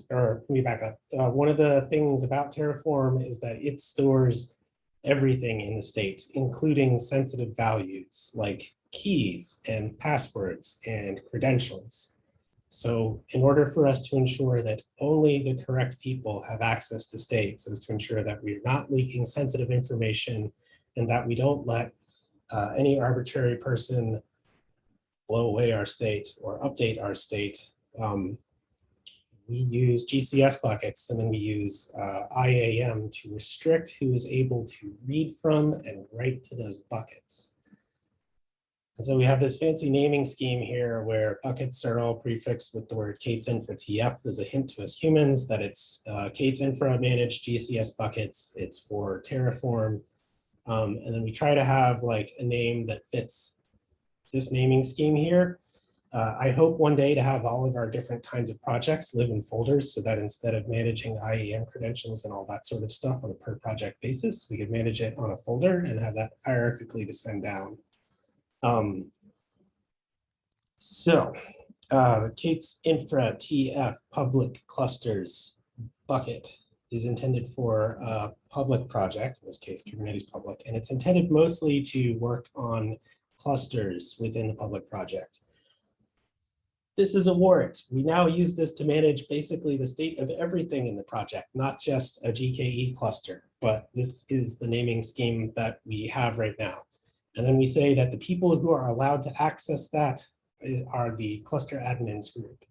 or let me back up. One of the things about Terraform is that it stores everything in the state, including sensitive values like keys and passwords and credentials. So in order for us to ensure that only the correct people have access to state, so as to ensure that we're not leaking sensitive information and that we don't let any arbitrary person blow away our state or update our state, we use GCS buckets, and then we use IAM to restrict who is able to read from and write to those buckets. And so we have this fancy naming scheme here where buckets are all prefixed with the word K8s Infra TF as a hint to us humans that it's K8s Infra managed GCS buckets. It's for Terraform. And then we try to have like a name that fits this naming scheme here. I hope one day to have all of our different kinds of projects live in folders so that instead of managing IAM credentials and all that sort of stuff on a per project basis, we could manage it on a folder and have that hierarchically descend down. K8s Infra TF public clusters bucket is intended for a public project, in this case, Kubernetes public, and it's intended mostly to work on clusters within the public project. This is a wart. We now use this to manage basically the state of everything in the project, not just a GKE cluster, but this is the naming scheme that we have right now. And then we say that the people who are allowed to access that are the cluster admins group.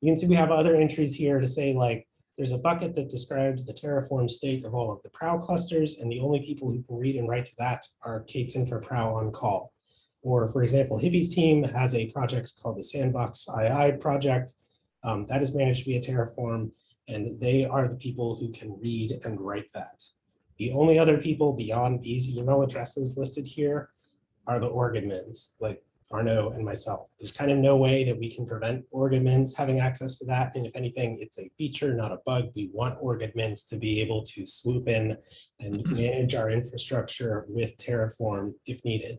You can see we have other entries here to say, like, there's a bucket that describes the Terraform state of all of the Prow clusters, and the only people who can read and write to that are K8s Infra Prow on call. Or for example, Hibby's team has a project called the Sandbox II project that is managed via Terraform, and they are the people who can read and write that. The only other people beyond these email addresses listed here are the org admins, like Arno and myself. There's kind of no way that we can prevent org admins having access to that. And if anything, it's a feature, not a bug. We want org admins to be able to swoop in and manage our infrastructure with Terraform if needed.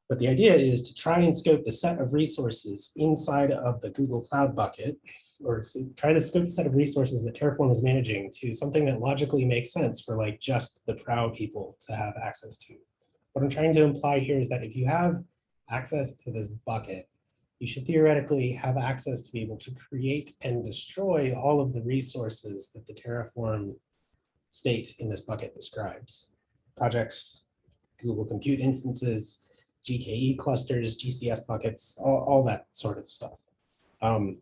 But the idea is to try and scope the set of resources inside of the Google Cloud bucket, or try to scope the set of resources that Terraform is managing to something that logically makes sense for like just the Prow people to have access to. What I'm trying to imply here is that if you have access to this bucket, you should theoretically have access to be able to create and destroy all of the resources that the Terraform state in this bucket describes. Projects, Google Compute instances, GKE clusters, GCS buckets, all that sort of stuff. I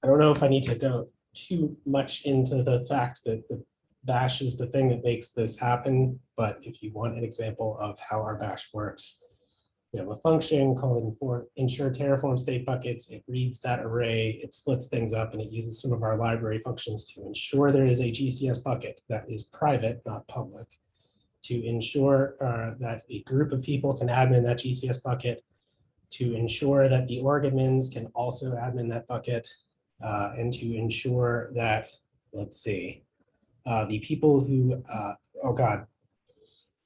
don't know if I need to go too much into the fact that the Bash is the thing that makes this happen, but if you want an example of how our Bash works, we have a function called ensure Terraform state buckets. It reads that array, it splits things up, and it uses some of our library functions to ensure there is a GCS bucket that is private, not public, to ensure that a group of people can admin that GCS bucket, to ensure that the org admins can also admin that bucket, and to ensure that, let's see, The people who, oh God,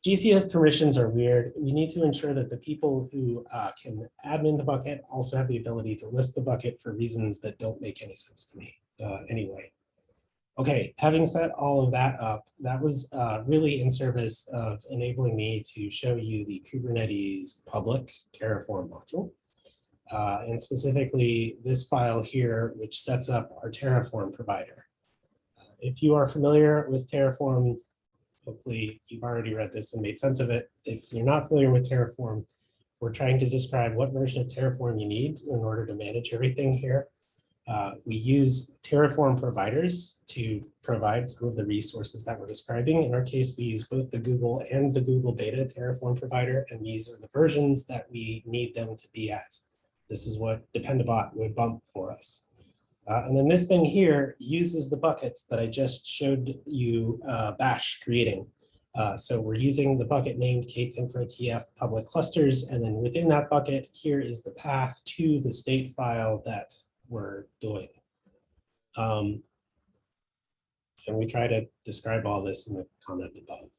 GCS permissions are weird. We need to ensure that the people who can admin the bucket also have the ability to list the bucket for reasons that don't make any sense to me. Anyway, okay, having set all of that up, that was really in service of enabling me to show you the Kubernetes public Terraform module. And specifically this file here, which sets up our Terraform provider. If you are familiar with Terraform, hopefully you've already read this and made sense of it. If you're not familiar with Terraform, we're trying to describe what version of Terraform you need in order to manage everything here. We use Terraform providers to provide some of the resources that we're describing. In our case, we use both the Google and the Google Beta Terraform provider, and these are the versions that we need them to be at. This is what Dependabot would bump for us. And then this thing here uses the buckets that I just showed you Bash creating. So we're using the bucket named K8s Infra TF public clusters, and then within that bucket, here is the path to the state file that we're doing. And we try to describe all this in the comment above.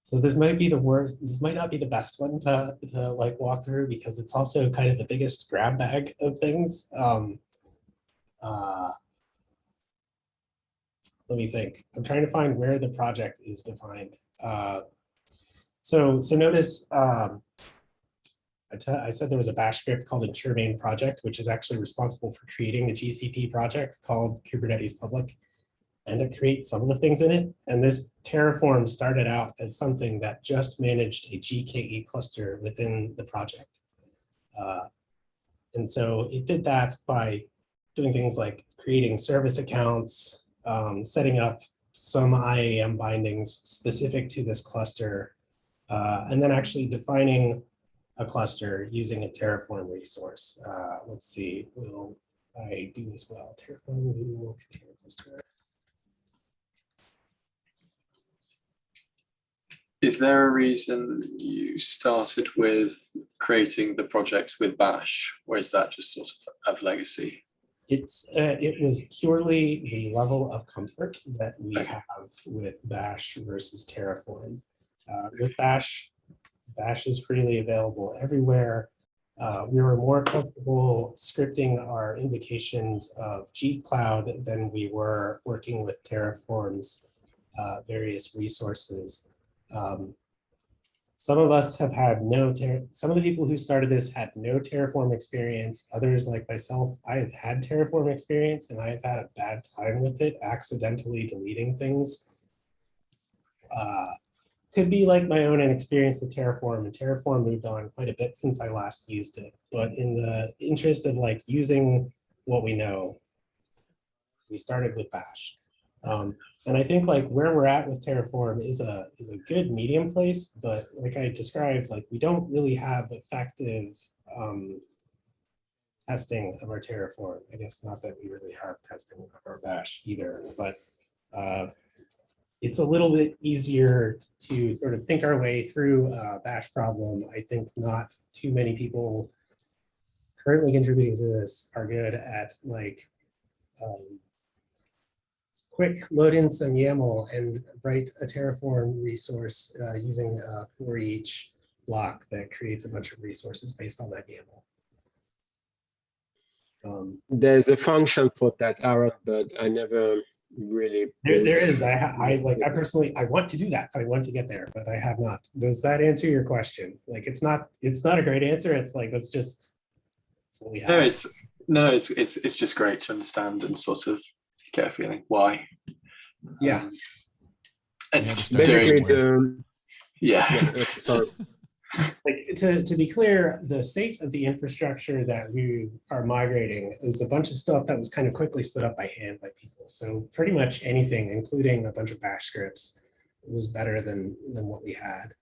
So this might be the worst, this might not be the best one to like walk through because it's also kind of the biggest grab bag of things. Let me think. I'm trying to find where the project is defined. So notice I said there was a bash script called ensure-main project, which is actually responsible for creating the GCP project called Kubernetes public. And it creates some of the things in it. And this Terraform started out as something that just managed a GK8 cluster within the project. And so it did that by doing things like creating service accounts, setting up some IAM bindings specific to this cluster, and then actually defining a cluster using a Terraform resource. Let's see, will I do this well? Terraform Google container cluster. Is there a reason you started with creating the projects with Bash, or is that just sort of legacy? It was purely the level of comfort that we have with Bash versus Terraform. With Bash, Bash is freely available everywhere. We were more comfortable scripting our invocations of G-Cloud than we were working with Terraform's various resources. Some of us have had some of the people who started this had no Terraform experience. Others like myself, I have had Terraform experience and I have had a bad time with it, accidentally deleting things. Could be like my own inexperience with Terraform, and Terraform moved on quite a bit since I last used it. But in the interest of like using what we know, we started with Bash. And I think like where we're at with Terraform is a good medium place, but like I described, like we don't really have effective testing of our Terraform. I guess not that we really have testing of our Bash either, but it's a little bit easier to sort of think our way through a Bash problem. I think not too many people currently contributing to this are good at like quick load in some YAML and write a Terraform resource using a for each block that creates a bunch of resources based on that YAML. There's a function for that, Aaron, but I never really. There is. I personally want to do that. I want to get there, but I have not. Does that answer your question? Like, it's not a great answer. It's like it's what we have. It's just great to understand and sort of get a feeling why. Yeah. And basically sorry. Like to be clear, the state of the infrastructure that we are migrating is a bunch of stuff that was kind of quickly stood up by hand by people. So pretty much anything, including a bunch of bash scripts, was better than what we had.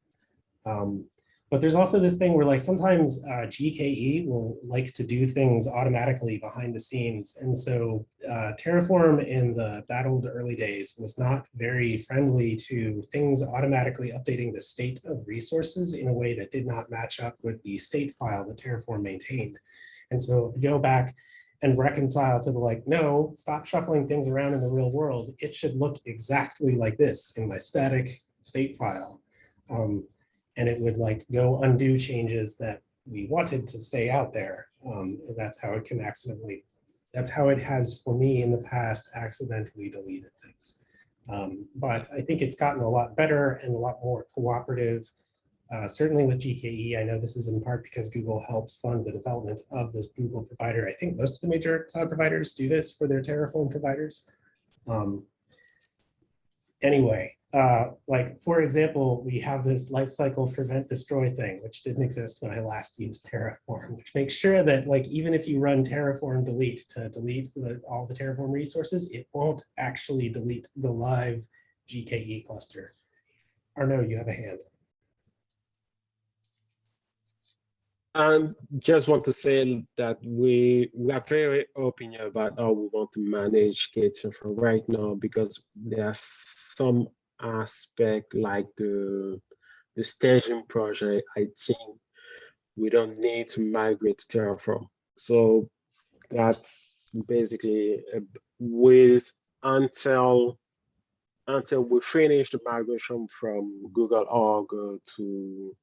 But there's also this thing where like sometimes GKE will like to do things automatically behind the scenes. And so Terraform in the bad old early days was not very friendly to things automatically updating the state of resources in a way that did not match up with the state file that Terraform maintained. And so if you go back and reconcile to the like, no, stop shuffling things around in the real world. It should look exactly like this in my static state file. And it would like go undo changes that we wanted to stay out there. And that's how it can accidentally, that's how it has for me in the past accidentally deleted things. But I think it's gotten a lot better and a lot more cooperative. Certainly with GKE, I know this is in part because Google helps fund the development of the Google provider. I think most of the major cloud providers do this for their Terraform providers. Anyway, like for example, we have this lifecycle prevent destroy thing, which didn't exist when I last used Terraform, which makes sure that like even if you run Terraform delete to delete all the Terraform resources, it won't actually delete the live GKE cluster. Arno, you have a hand. Just want to say that we are very open about how we want to manage K8s Infra right now, because there are some aspect like the staging project. I think we don't need to migrate to Terraform. So that's basically with until we finish the migration from Google org to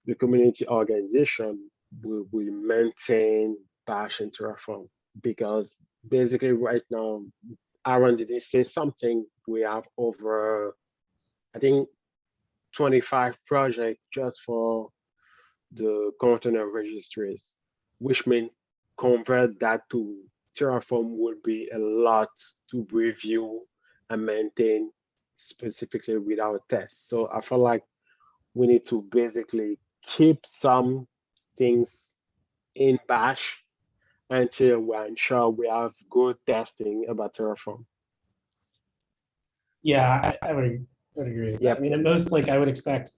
the community organization, we will maintain Bash and Terraform, because basically right now, Aaron did say something, we have over, I think, 25 projects just for the container registries, which means convert that to Terraform would be a lot to review and maintain specifically with our tests. So I feel like we need to basically keep some things in Bash until we're sure we have good testing about Terraform. Yeah, I would agree with that. Yep. I mean, at most, like I would expect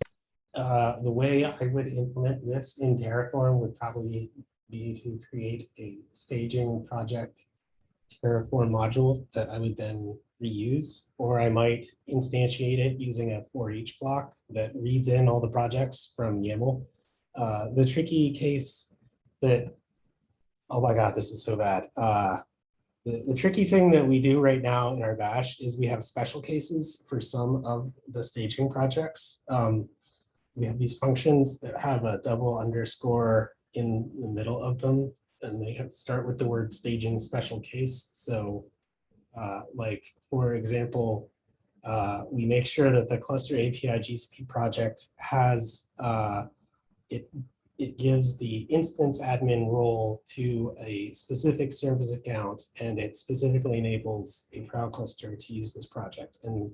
the way I would implement this in Terraform would probably be to create a staging project Terraform module that I would then reuse, or I might instantiate it using a for each block that reads in all the projects from YAML. The tricky case that, oh my God, this is so bad. The tricky thing that we do right now in our Bash is we have special cases for some of the staging projects. We have these functions that have a double underscore in the middle of them, and they have to start with the word staging special case. So like, for example, we make sure that the cluster API GCP project has, it gives the instance admin role to a specific service account, and it specifically enables a Proud cluster to use this project. And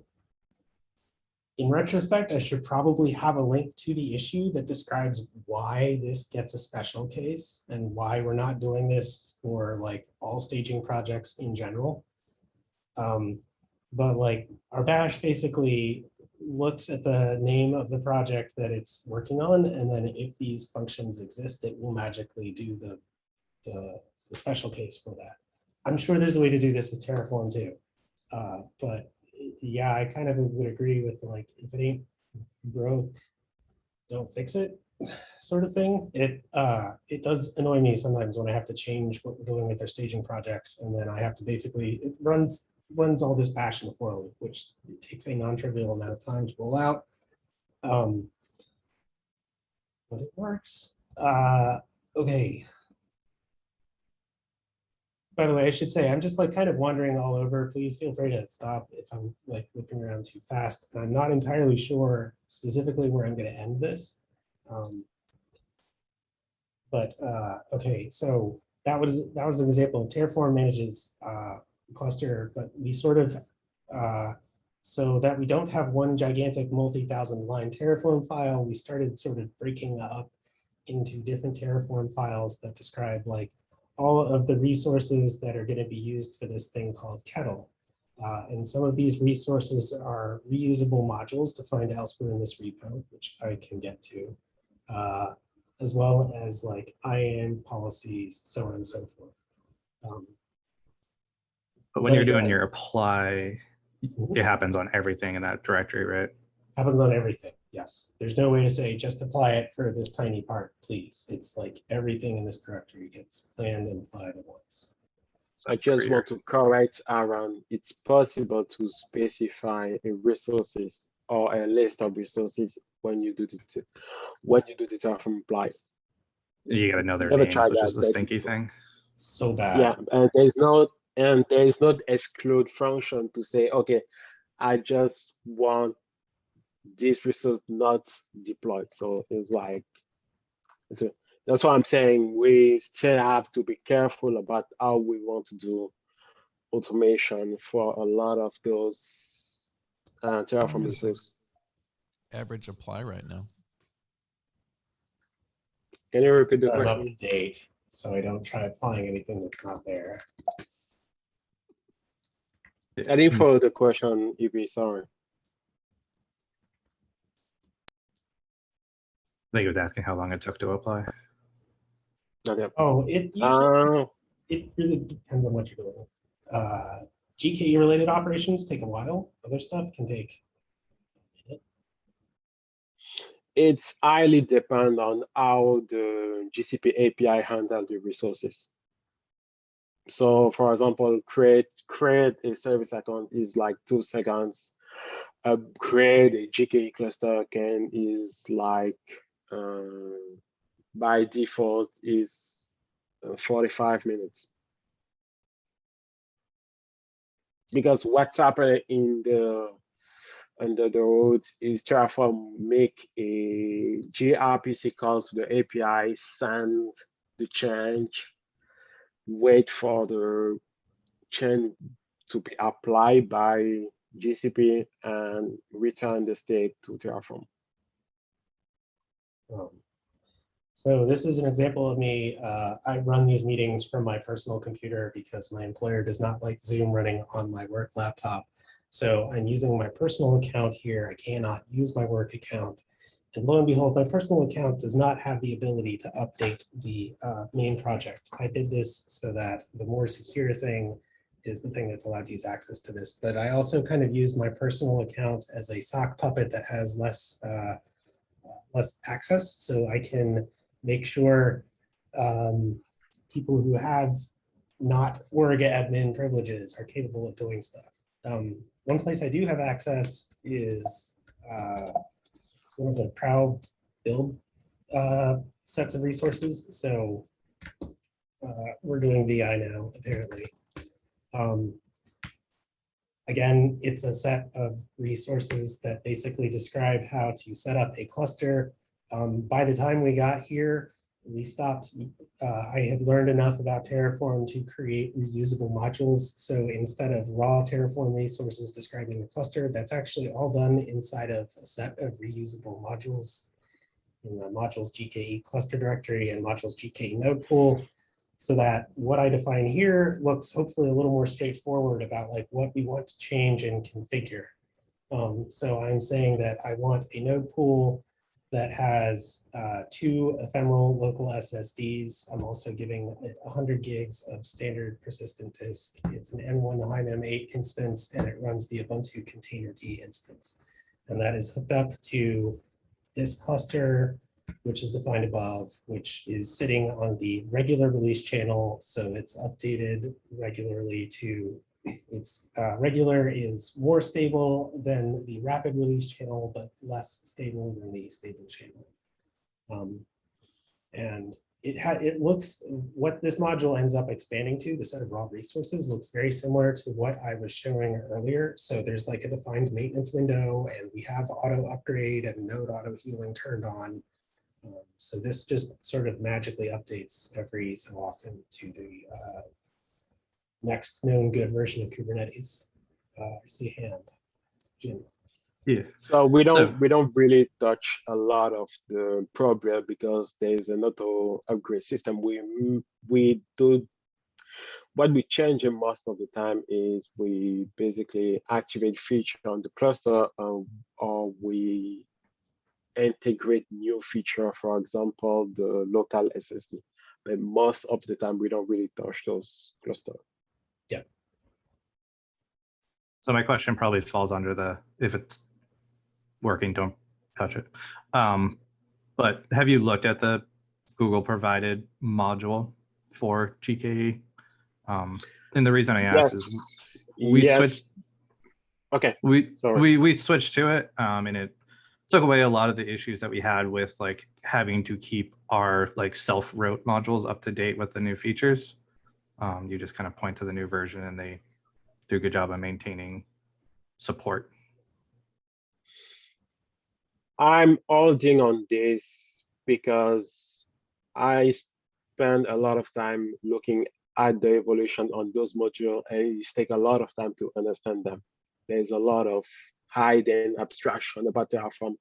in retrospect, I should probably have a link to the issue that describes why this gets a special case and why we're not doing this for like all staging projects in general. But like our Bash basically looks at the name of the project that it's working on, and then if these functions exist, it will magically do the special case for that. I'm sure there's a way to do this with Terraform too. But yeah, I kind of would agree with like, if it ain't broke, don't fix it sort of thing. It does annoy me sometimes when I have to change what we're doing with our staging projects, and then I have to basically, it runs all this Bash in the for loop, which takes a non-trivial amount of time to roll out. But it works. Okay. By the way, I should say, I'm just like kind of wandering all over. Please feel free to stop if I'm like looking around too fast. And I'm not entirely sure specifically where I'm going to end this. Okay, so that was an example of Terraform manages cluster, but we sort of, so that we don't have one gigantic multi-thousand line Terraform file, we started sort of breaking up into different Terraform files that describe like all of the resources that are going to be used for this thing called Kettle. And some of these resources are reusable modules to find elsewhere in this repo, which I can get to, as well as like IAM policies, so on and so forth. But when you're doing your apply, it happens on everything in that directory, right? Happens on everything. Yes, there's no way to say just apply it for this tiny part, please. It's like everything in this directory gets planned and applied at once. I just want to correct Aaron. It's possible to specify a resources or a list of resources when you do the Terraform apply. You gotta know their Never names, tried which that, is the but stinky it's- thing. So bad. Yeah, and there is not exclude function to say, okay, I just want this resource not deployed. So it's like, that's why I'm saying we still have to be careful about how we want to do automation for a lot of those Terraform What is the resources. average apply right now? Can you repeat the I'm up question? to date, so I don't try applying anything that's not there. I didn't follow the question, EB, sorry. I think he was asking how long it took to apply. Okay. Oh, it usually, Uh, it really depends on what you're doing. GKE related operations take a while. Other stuff can take. it's highly depend on how the GCP API handle the resources. So for example, create a service account is like 2 seconds. Create a GKE cluster is like by default is 45 minutes. Because what's happening in the under the hood is Terraform make a gRPC call to the API, send the change, wait for the change to be applied by GCP and return the state to Terraform. So this is an example of me. I run these meetings from my personal computer because my employer does not like Zoom running on my work laptop. So I'm using my personal account here. I cannot use my work account. And lo and behold, my personal account does not have the ability to update the main project. I did this so that the more secure thing is the thing that's allowed to use access to this. But I also kind of used my personal account as a sock puppet that has less access, so I can make sure people who have not org admin privileges are capable of doing stuff. One place I do have access is one of the proud build sets of resources. So we're doing VI now, apparently. Again, it's a set of resources that basically describe how to set up a cluster. By the time we got here, we stopped. I had learned enough about Terraform to create reusable modules. So instead of raw Terraform resources describing the cluster, that's actually all done inside of a set of reusable modules in the modules GKE cluster directory and modules GKE node pool. So that what I define here looks hopefully a little more straightforward about like what we want to change and configure. So I'm saying that I want a node pool that has 2 ephemeral local SSDs. I'm also giving it 100 gigs of standard persistent disk. It's an N1 Heim M8 instance, and it runs the Ubuntu Container D instance. And that is hooked up to this cluster, which is defined above, which is sitting on the regular release channel. So it's updated regularly to its regular is more stable than the rapid release channel, but less stable than the stable channel. And it looks, what this module ends up expanding to, the set of raw resources, looks very similar to what I was showing earlier. So there's like a defined maintenance window, and we have auto upgrade and node auto healing turned on. So this just sort of magically updates every so often to the next known good version of Kubernetes. I see a hand, Jim. Yeah. So we don't really touch a lot of the program because there's an auto upgrade system. We do what we change most of the time is we basically activate feature on the cluster, or we integrate new feature, for example, the local SSD. But most of the time, we don't really touch those clusters. Yeah. So my question probably falls under the, if it's working, don't touch it. But have you looked at the Google provided module for GKE? And the reason I ask is we switched. Okay. We switched to it, and it took away a lot of the issues that we had with like having to keep our like self-wrote modules up to date with the new features. You just kind of point to the new version and they do a good job of maintaining support. I'm holding on this because I spend a lot of time looking at the evolution on those modules, and it takes a lot of time to understand them. There's a lot of hidden abstraction about Terraform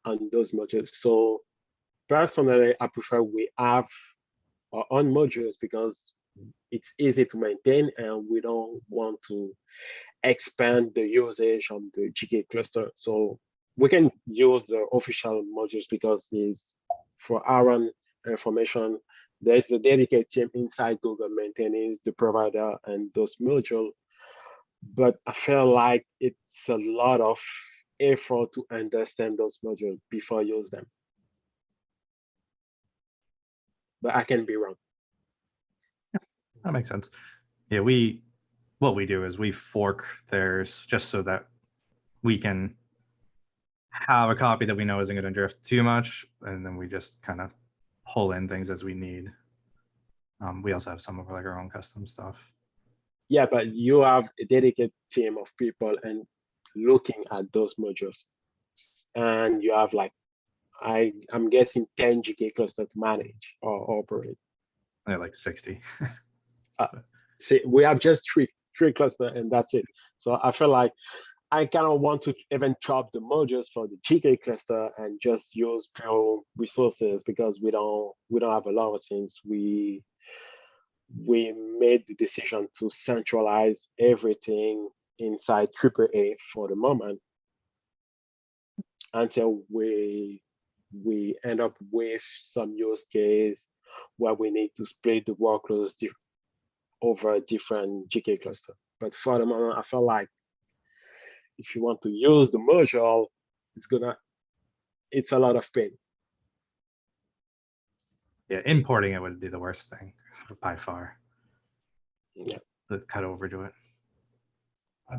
on those modules. So personally, I prefer we have our own modules because it's easy to maintain and we don't want to expand the usage on the GK cluster. So we can use the official modules because it's for our own information. There's a dedicated team inside Google maintaining the provider and those modules. But I feel like it's a lot of effort to understand those modules before you use them. But I can be wrong. That makes sense. Yeah, what we do is we fork theirs just so that we can have a copy that we know isn't going to drift too much, and then we just kind of pull in things as we need. We also have some of like our own custom stuff. Yeah, but you have a dedicated team of people and looking at those modules, and you have like I'm guessing 10 GK cluster to manage or operate. Yeah, like 60. See, we have just three cluster and that's it. So I feel like I kind of want to even drop the modules for the GK cluster and just use pure resources because we don't have a lot of things. We made the decision to centralize everything inside AAA for the moment until we end up with some use case where we need to split the workloads over a different GK cluster. But for the moment, I feel like if you want to use the module, it's a lot of pain. Yeah, importing it would be the worst thing by far. Yeah. Let's kind of overdo it.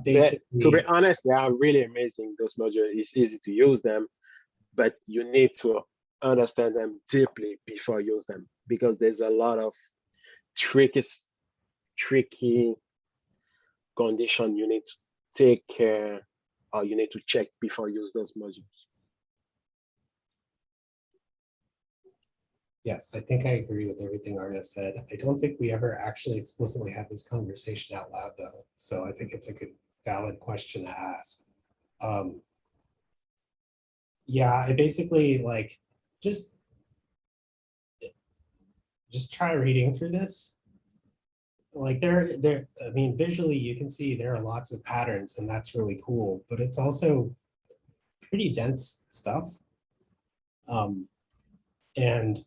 Basically, to be honest, they are really amazing. Those modules, it's easy to use them, but you need to understand them deeply before you use them because there's a lot of tricky condition you need to take care or you need to check before you use those modules. yes, I think I agree with everything Arno said. I don't think we ever actually explicitly had this conversation out loud though. So I think it's a good, valid question to ask. Yeah, I basically like, just try reading through this. Like I mean, visually you can see there are lots of patterns and that's really cool, but it's also pretty dense stuff. And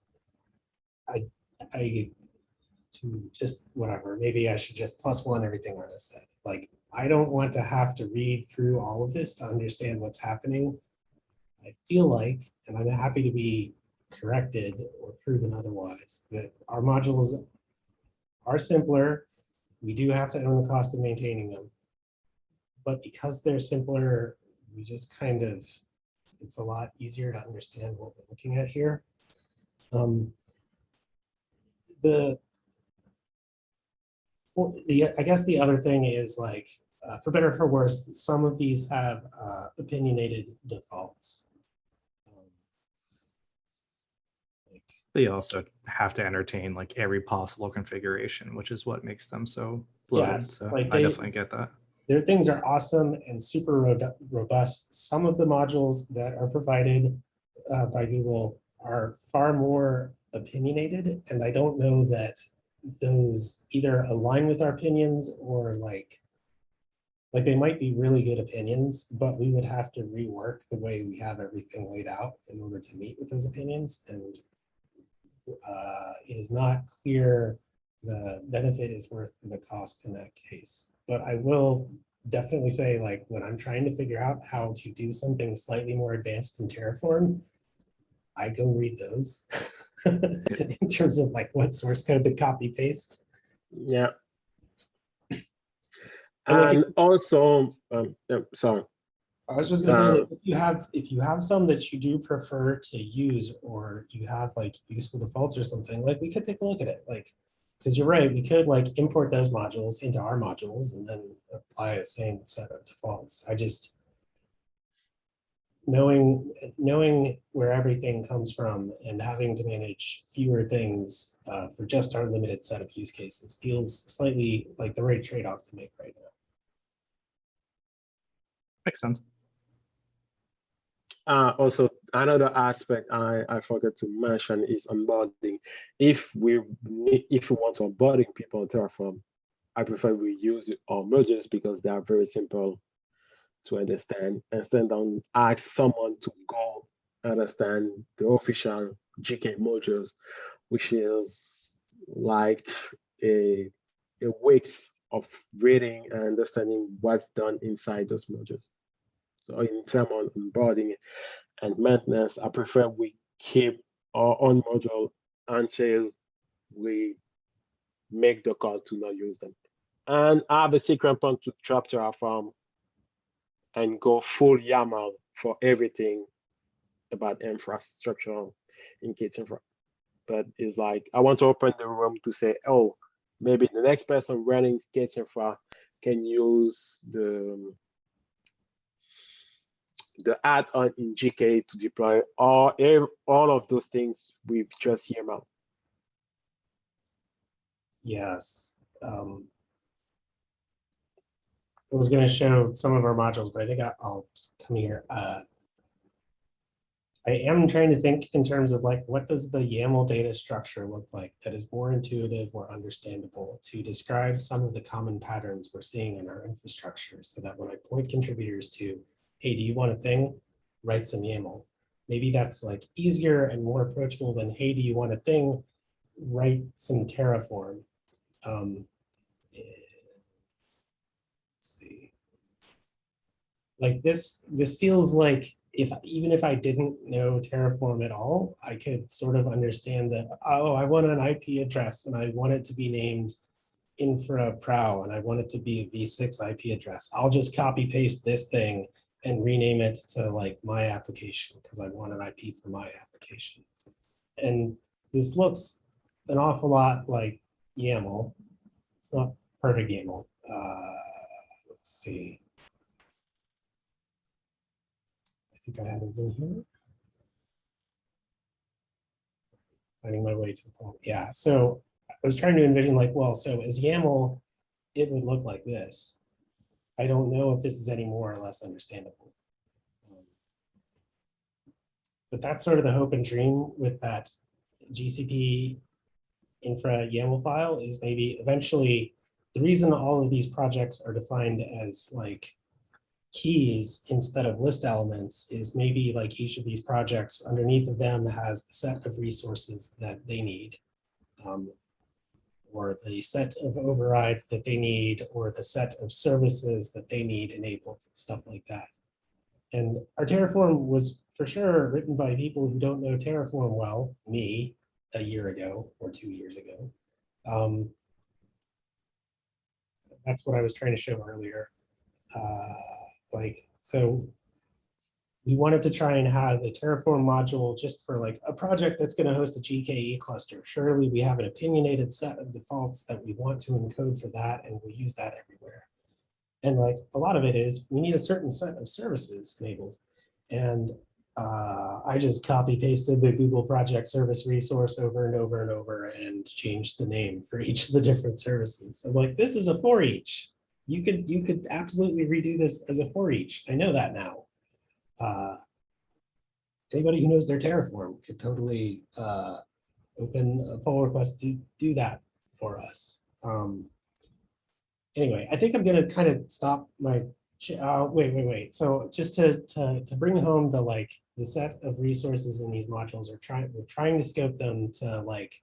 I to just whatever, maybe I should just +1 everything Arno said. Like, I don't want to have to read through all of this to understand what's happening. I feel like, and I'm happy to be corrected or proven otherwise, that our modules are simpler. We do have to own the cost of maintaining them. But because they're simpler, we just kind of, it's a lot easier to understand what we're looking at here. I guess the other thing is like, for better or for worse, some of these have opinionated defaults. They also have to entertain like every possible configuration, which is what makes them so bloated. Yes, so like I definitely get that. Their things are awesome and super robust. Some of the modules that are provided by Google are far more opinionated, and I don't know that those either align with our opinions or like they might be really good opinions, but we would have to rework the way we have everything laid out in order to meet with those opinions. And it is not clear the benefit is worth the cost in that case. But I will definitely say, like, when I'm trying to figure out how to do something slightly more advanced in Terraform, I go read those in terms of like what source code to copy paste. Yeah. And like, And also, sorry. I was just gonna say, like, if you have some that you do prefer to use, or you have like useful defaults or something, like we could take a look at it, like, because you're right, we could like import those modules into our modules and then apply the same set of defaults. I just knowing where everything comes from and having to manage fewer things for just our limited set of use cases feels slightly like the right trade-off to make right now. Makes sense. Also, another aspect I forgot to mention is onboarding. If we want to onboarding people on Terraform, I prefer we use our merges because they are very simple to understand, instead of ask someone to go understand the official GK modules, which is like a weeks of reading and understanding what's done inside those modules. So in terms of onboarding and maintenance, I prefer we keep our own module until we make the call to not use them. And I have a secret plan to drop Terraform and go full YAML for everything about infrastructure in K8s Infra. But it's like, I want to open the room to say, oh, maybe the next person running K8s Infra can use the add-on in GK to deploy all of those things with just YAML. Yes. I was going to show some of our modules, but I think I'll come here. I am trying to think in terms of like, what does the YAML data structure look like that is more intuitive or understandable to describe some of the common patterns we're seeing in our infrastructure, so that when I point contributors to, hey, do you want a thing? Write some YAML. Maybe that's like easier and more approachable than, hey, do you want a thing? Write some Terraform. See, like this feels like even if I didn't know Terraform at all, I could sort of understand that, oh, I want an IP address and I want it to be named infra prow and I want it to be a v6 IP address. I'll just copy paste this thing and rename it to like my application because I want an IP for my application. And this looks an awful lot like YAML. It's not perfect YAML. Let's see. I think I have it in here. Finding my way to the point. Yeah, so I was trying to envision like, well, so as YAML, it would look like this. I don't know if this is any more or less understandable. But that's sort of the hope and dream with that GCP infra YAML file, is maybe eventually the reason all of these projects are defined as like keys instead of list elements is maybe like each of these projects underneath of them has the set of resources that they need, or the set of overrides that they need, or the set of services that they need enabled, stuff like that. And our Terraform was for sure written by people who don't know Terraform well, me, a year ago or 2 years ago. That's what I was trying to show earlier. So we wanted to try and have a Terraform module just for like a project that's going to host a GKE cluster. Surely we have an opinionated set of defaults that we want to encode for that, and we use that everywhere. And like a lot of it is we need a certain set of services enabled. And I just copy pasted the Google project service resource over and over and over and changed the name for each of the different services. I'm like, this is a for each. You could absolutely redo this as a for each. I know that now. Anybody who knows their Terraform could totally open a pull request to do that for us. Anyway, I think I'm gonna kind of stop my, wait. So just to bring home the like the set of resources in these modules, we're trying to scope them to like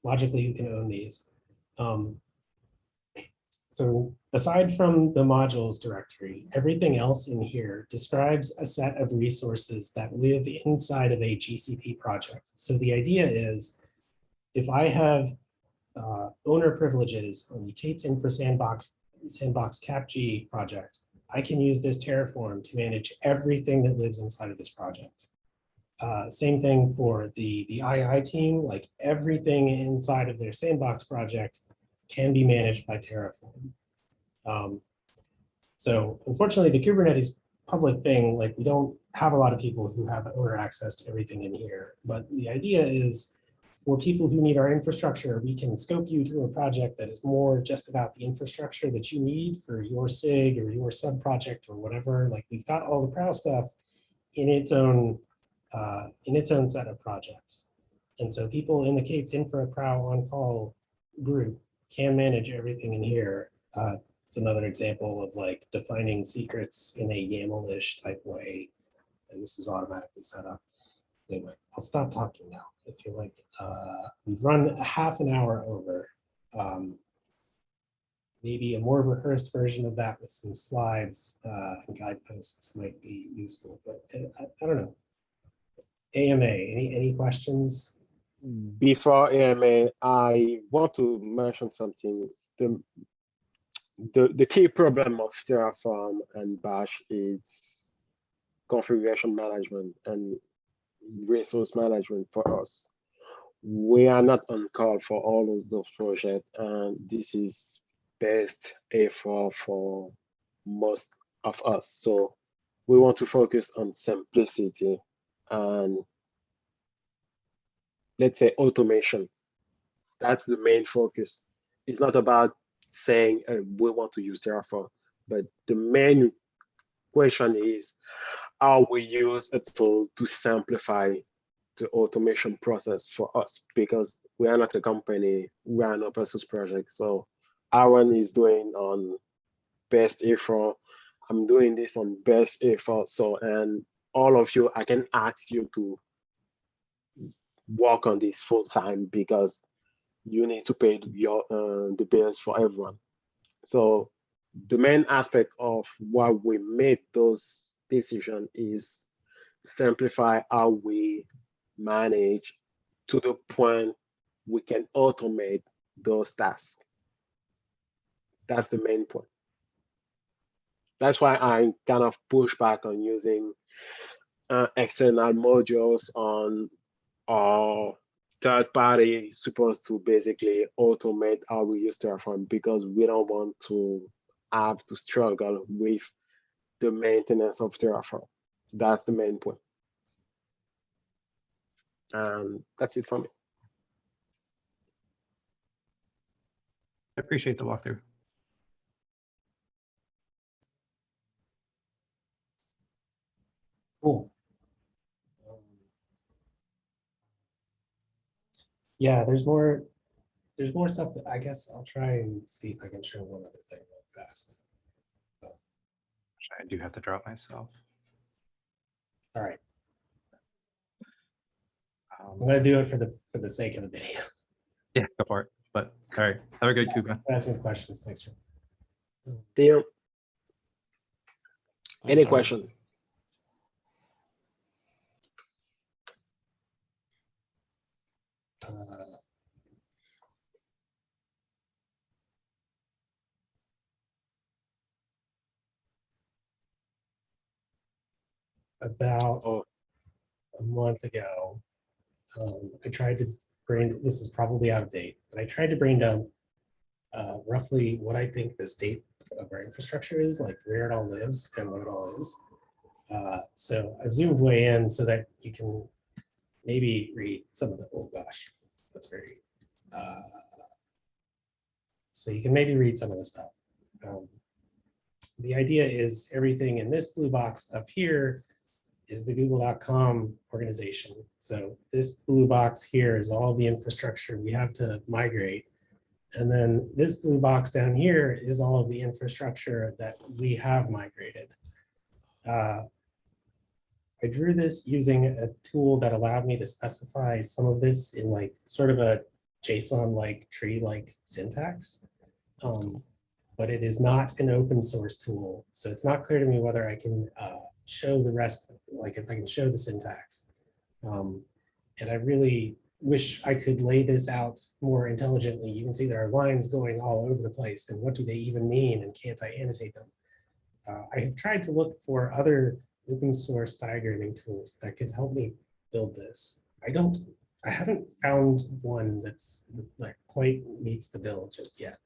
logically who can own these. So aside from the modules directory, everything else in here describes a set of resources that live inside of a GCP project. So the idea is, if I have owner privileges on the K8s Infra Sandbox CapG project, I can use this Terraform to manage everything that lives inside of this project. Same thing for the II team, like everything inside of their Sandbox project can be managed by Terraform. So unfortunately, the Kubernetes public thing, like we don't have a lot of people who have owner access to everything in here. But the idea is, for people who need our infrastructure, we can scope you to a project that is more just about the infrastructure that you need for your SIG or your sub project or whatever. Like we've got all the Prow stuff in its own set of projects. And so people in the K8s Infra Prow on-call group can manage everything in here. It's another example of like defining secrets in a YAML-ish type way. And this is automatically set up. Anyway, I'll stop talking now. I feel like we've run a half an hour over. Maybe a more rehearsed version of that with some slides and guideposts might be useful, but I don't know. AMA, any questions? Before AMA, I want to mention something. The key problem of Terraform and Bash is configuration management and resource management for us. We are not on call for all of those projects, and this is best effort for most of us. So we want to focus on simplicity and, let's say, automation. That's the main focus. It's not about saying we want to use Terraform, but the main question is how we use a tool to simplify the automation process for us, because we are not a company, we are an open source project. So Aaron is doing on best effort, I'm doing this on best effort. So, and all of you, I can ask you to work on this full time because you need to pay your the bills for everyone. So the main aspect of why we made those decisions is simplify how we manage to the point we can automate those tasks. That's the main point. That's why I kind of push back on using external modules on our third party supposed to basically automate how we use Terraform, because we don't want to have to struggle with the maintenance of Terraform. That's the main point. And that's it for me. I appreciate the walkthrough. Cool. Yeah, there's more stuff that I guess I'll try and see if I can show one other thing real fast. I do have to drop myself. All right. I'm gonna do it for the sake of the video. Yeah, go for it. But all right, have a good Kuba. Ask me questions. Thanks, Jim. Theo, any Okay. question? About a month ago, I tried to this is probably out of date, but I tried to brain dump roughly what I think the state of our infrastructure is, like where it all lives and what it all is. So I've zoomed way in so that you can maybe read some of the, oh gosh, that's very, so you can maybe read some of the stuff. The idea is everything in this blue box up here is the google.com organization. So this blue box here is all the infrastructure we have to migrate. And then this blue box down here is all of the infrastructure that we have migrated. I drew this using a tool that allowed me to specify some of this in like sort of a JSON-like tree-like syntax. That's cool. but it is not an open source tool. So it's not clear to me whether I can show the rest, like if I can show the syntax. And I really wish I could lay this out more intelligently. You can see there are lines going all over the place, and what do they even mean, and can't I annotate them? I have tried to look for other open source diagramming tools that could help me build this. I haven't found one that's like quite meets the bill just yet.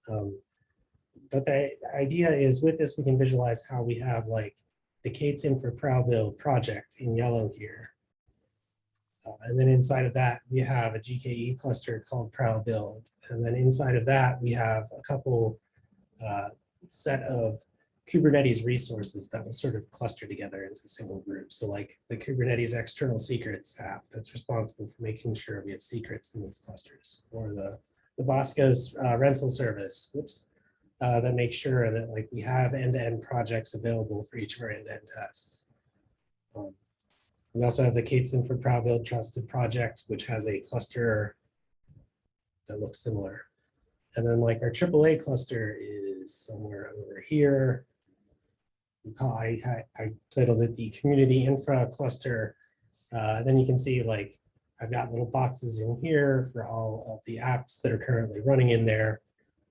But the idea is with this, we can visualize how we have like the K8s Infra build project in yellow here. And then inside of that, we have a GKE cluster called build. And then inside of that, we have a couple set of Kubernetes resources that will sort of cluster together into a single group. So like the Kubernetes external secrets app that's responsible for making sure we have secrets in these clusters, or the Bosco's rental service, that makes sure that like we have end-to-end projects available for each of our end-to-end tests. We also have the K8s Infra build trusted project, which has a cluster that looks similar. And then like our AAA cluster is somewhere over here. I titled it the community infra cluster. Then you can see like I've got little boxes in here for all of the apps that are currently running in there.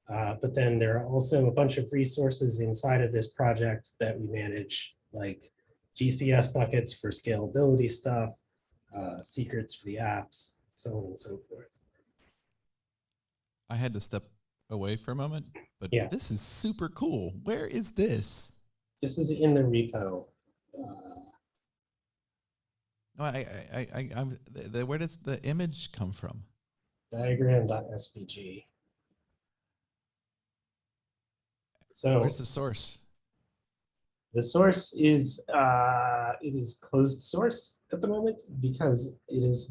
But then there are also a bunch of resources inside of this project that we manage, like GCS buckets for scalability stuff, secrets for the apps, so on and so forth. I had to step away for a moment, but yeah, this is super cool. Where is this? This is in the repo. No, where does the image come from? Diagram.svg. So where's the source? The source is it is closed source at the moment because it was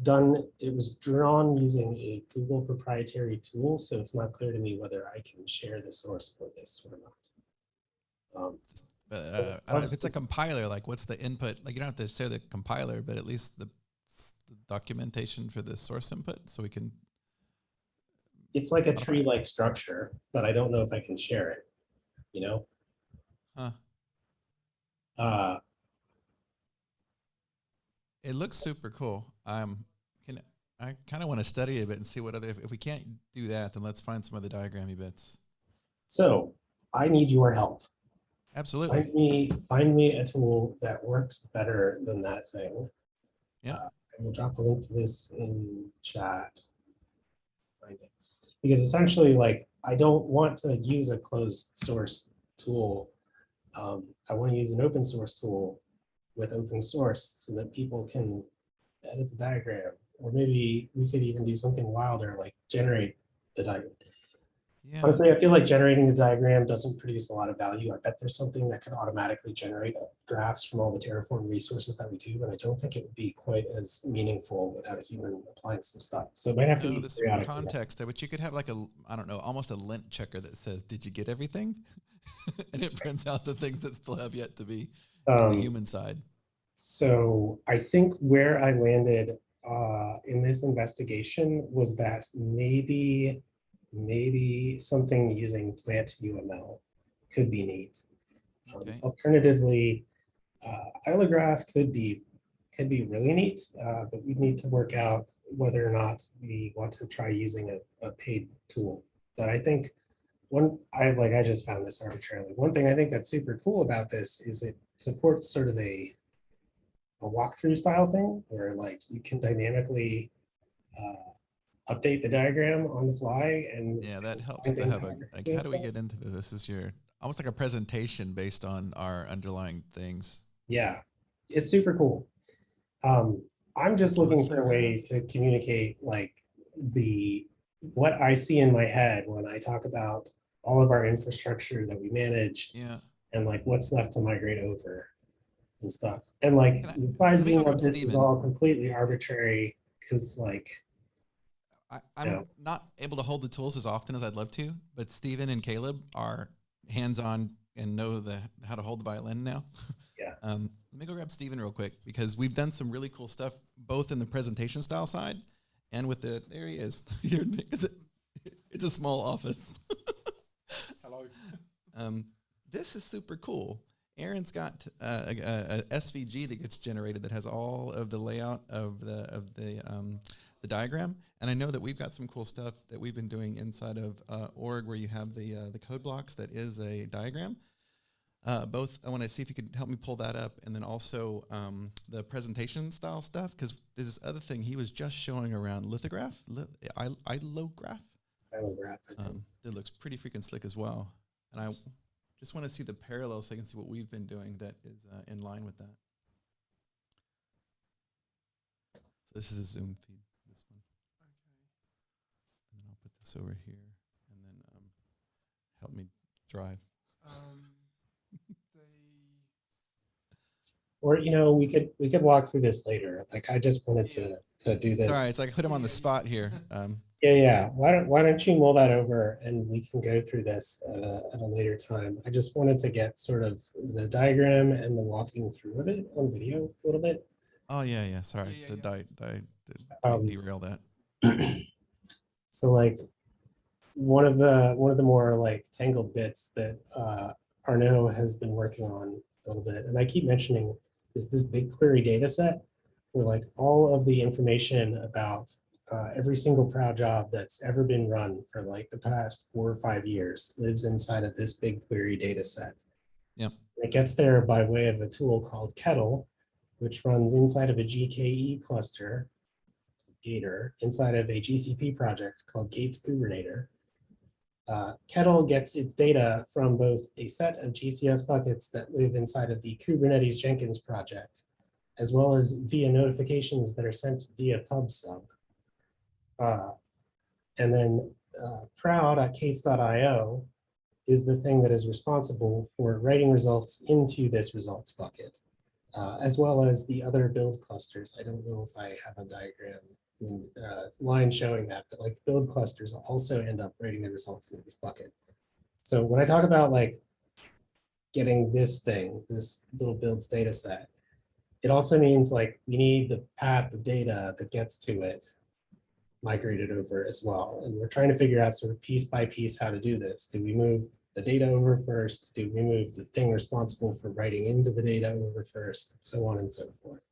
drawn using a Google proprietary tool, so it's not clear to me whether I can share the source for this or not. I don't know if it's a compiler, like what's the input? Like you don't have to share the compiler, but at least the documentation for the source input so we can. It's like a tree-like structure, but I don't know if I can share it, you know? Huh. It looks super cool. I kind of want to study it a bit and see what other, if we can't do that, then let's find some other diagrammy bits. So I need your help. Absolutely. Find me a tool that works better than that thing. Yeah. I will drop a link to this in chat. Find it. Because essentially, like, I don't want to use a closed source tool. I want to use an open source tool with open source so that people can edit the diagram. Or maybe we could even do something wilder, like generate the diagram. Yeah. Honestly, I feel like generating the diagram doesn't produce a lot of value. I bet there's something that could automatically generate graphs from all the Terraform resources that we do, but I don't think it would be quite as meaningful without a human applying some stuff. So it might have to be this context, but you could have like I don't know, almost a lint checker that says, "Did you get everything?" And it prints out the things that still have yet to be on the human side. So I think where I landed in this investigation was that maybe something using plant UML could be neat. Okay. Alternatively, Ilograph could be really neat, but we need to work out whether or not we want to try using a paid tool. But I think I just found this arbitrarily. One thing I think that's super cool about this is it supports sort of a walkthrough style thing where like you can dynamically update the diagram on the fly. And yeah, that helps to have like, how do we get into this? This is almost like a presentation based on our underlying things. Yeah, it's super cool. I'm just looking for a way to communicate like what I see in my head when I talk about all of our infrastructure that we manage, and like what's left to migrate over and stuff. And like the sizing of this is all completely arbitrary because like I'm not able to hold the tools as often as I'd love to, but Steven and Caleb are hands-on and know how to hold the violin now. Yeah. Let me go grab Steven real quick because we've done some really cool stuff both in the presentation style side and with there he is. It's a small office. Hello. This is super cool. Aaron's got a SVG that gets generated that has all of the layout of the diagram, and I know that we've got some cool stuff that we've been doing inside of org where you have the code blocks that is a diagram. Both, I want to see if you could help me pull that up, and then also the presentation style stuff, because there's this other thing he was just showing around lithograph, ilograph. Ilograph, I think. It looks pretty freaking slick as well, and I just want to see the parallels so I can see what we've been doing that is in line with that. So this is a Zoom feed, this one. Okay. And then I'll put this over here, and then help me drive. Or, you know, we could walk through this later. Like, I just wanted to do this. All right, it's like I put him on the spot here. Yeah. Why don't you mull that over and we can go through this at a later time. I just wanted to get sort of the diagram and the walking through of it on video a little bit. Oh yeah. Sorry, derail that. So like one of the more like tangled bits that Arnaud has been working on a little bit, and I keep mentioning, is this BigQuery data set where like all of the information about every single proud job that's ever been run for like the past 4 or 5 years lives inside of this BigQuery data set. Yep. It gets there by way of a tool called Kettle, which runs inside of a GKE cluster, Gator, inside of a GCP project called K8s Kubernetes. Kettle gets its data from both a set of GCS buckets that live inside of the Kubernetes Jenkins project, as well as via notifications that are sent via PubSub. And then proud.k8s.io is the thing that is responsible for writing results into this results bucket, as well as the other build clusters. I don't know if I have a diagram line showing that, but like the build clusters also end up writing the results into this bucket. So when I talk about like getting this little builds data set, it also means like we need the path of data that gets to it migrated over as well. And we're trying to figure out sort of piece by piece how to do this. Do we move the data over first? Do we move the thing responsible for writing into the data over first? So on and so forth.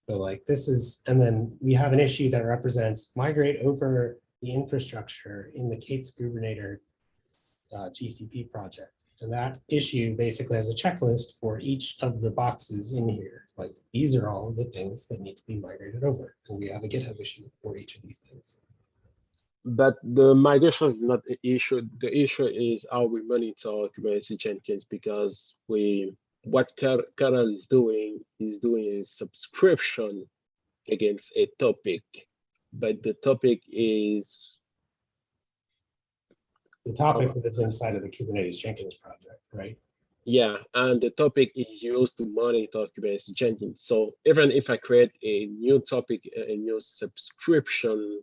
So like this is, and then we have an issue that represents migrate over the infrastructure in the K8s Kubernetes GCP project. And that issue basically has a checklist for each of the boxes in here. Like these are all of the things that need to be migrated over. And we have a GitHub issue for each of these things. But the migration is not the issue. The issue is how we monitor Kubernetes Jenkins, because what Carol is doing a subscription against a topic, but the topic is the topic that's inside of the Kubernetes Jenkins project, right? Yeah, and the topic is used to monitor Kubernetes Jenkins. So even if I create a new topic, a new subscription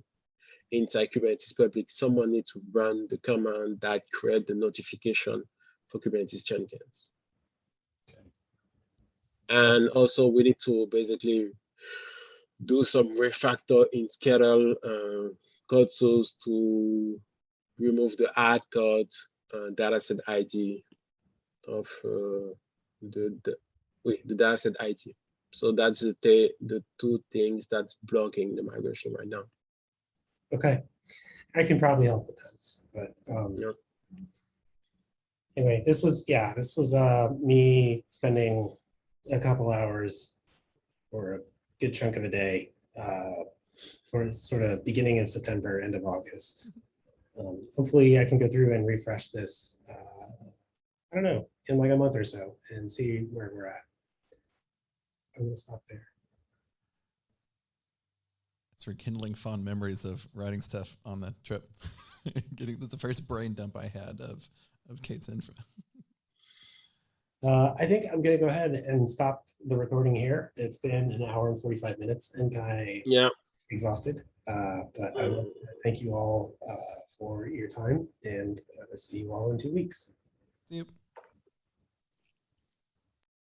inside Kubernetes public, someone needs to run the command that create the notification for Kubernetes Jenkins. And also we need to basically do some refactor in Scala code source to remove the add code dataset ID of the dataset ID. So that's the two things that's blocking the migration right now. Okay, I can probably help with those, but Yep. Anyway, this was me spending a couple hours or a good chunk of a day or sort of beginning of September, end of August. Hopefully I can go through and refresh this, I don't know, in like a month or so and see where we're at. I'm gonna stop there. It's rekindling fond memories of writing stuff on the trip. That's the first brain dump I had of K8s Infra. I think I'm going to go ahead and stop the recording here. It's been an hour and 45 minutes and I'm exhausted. But I want to thank you all for your time, and see you all in 2 weeks. See you.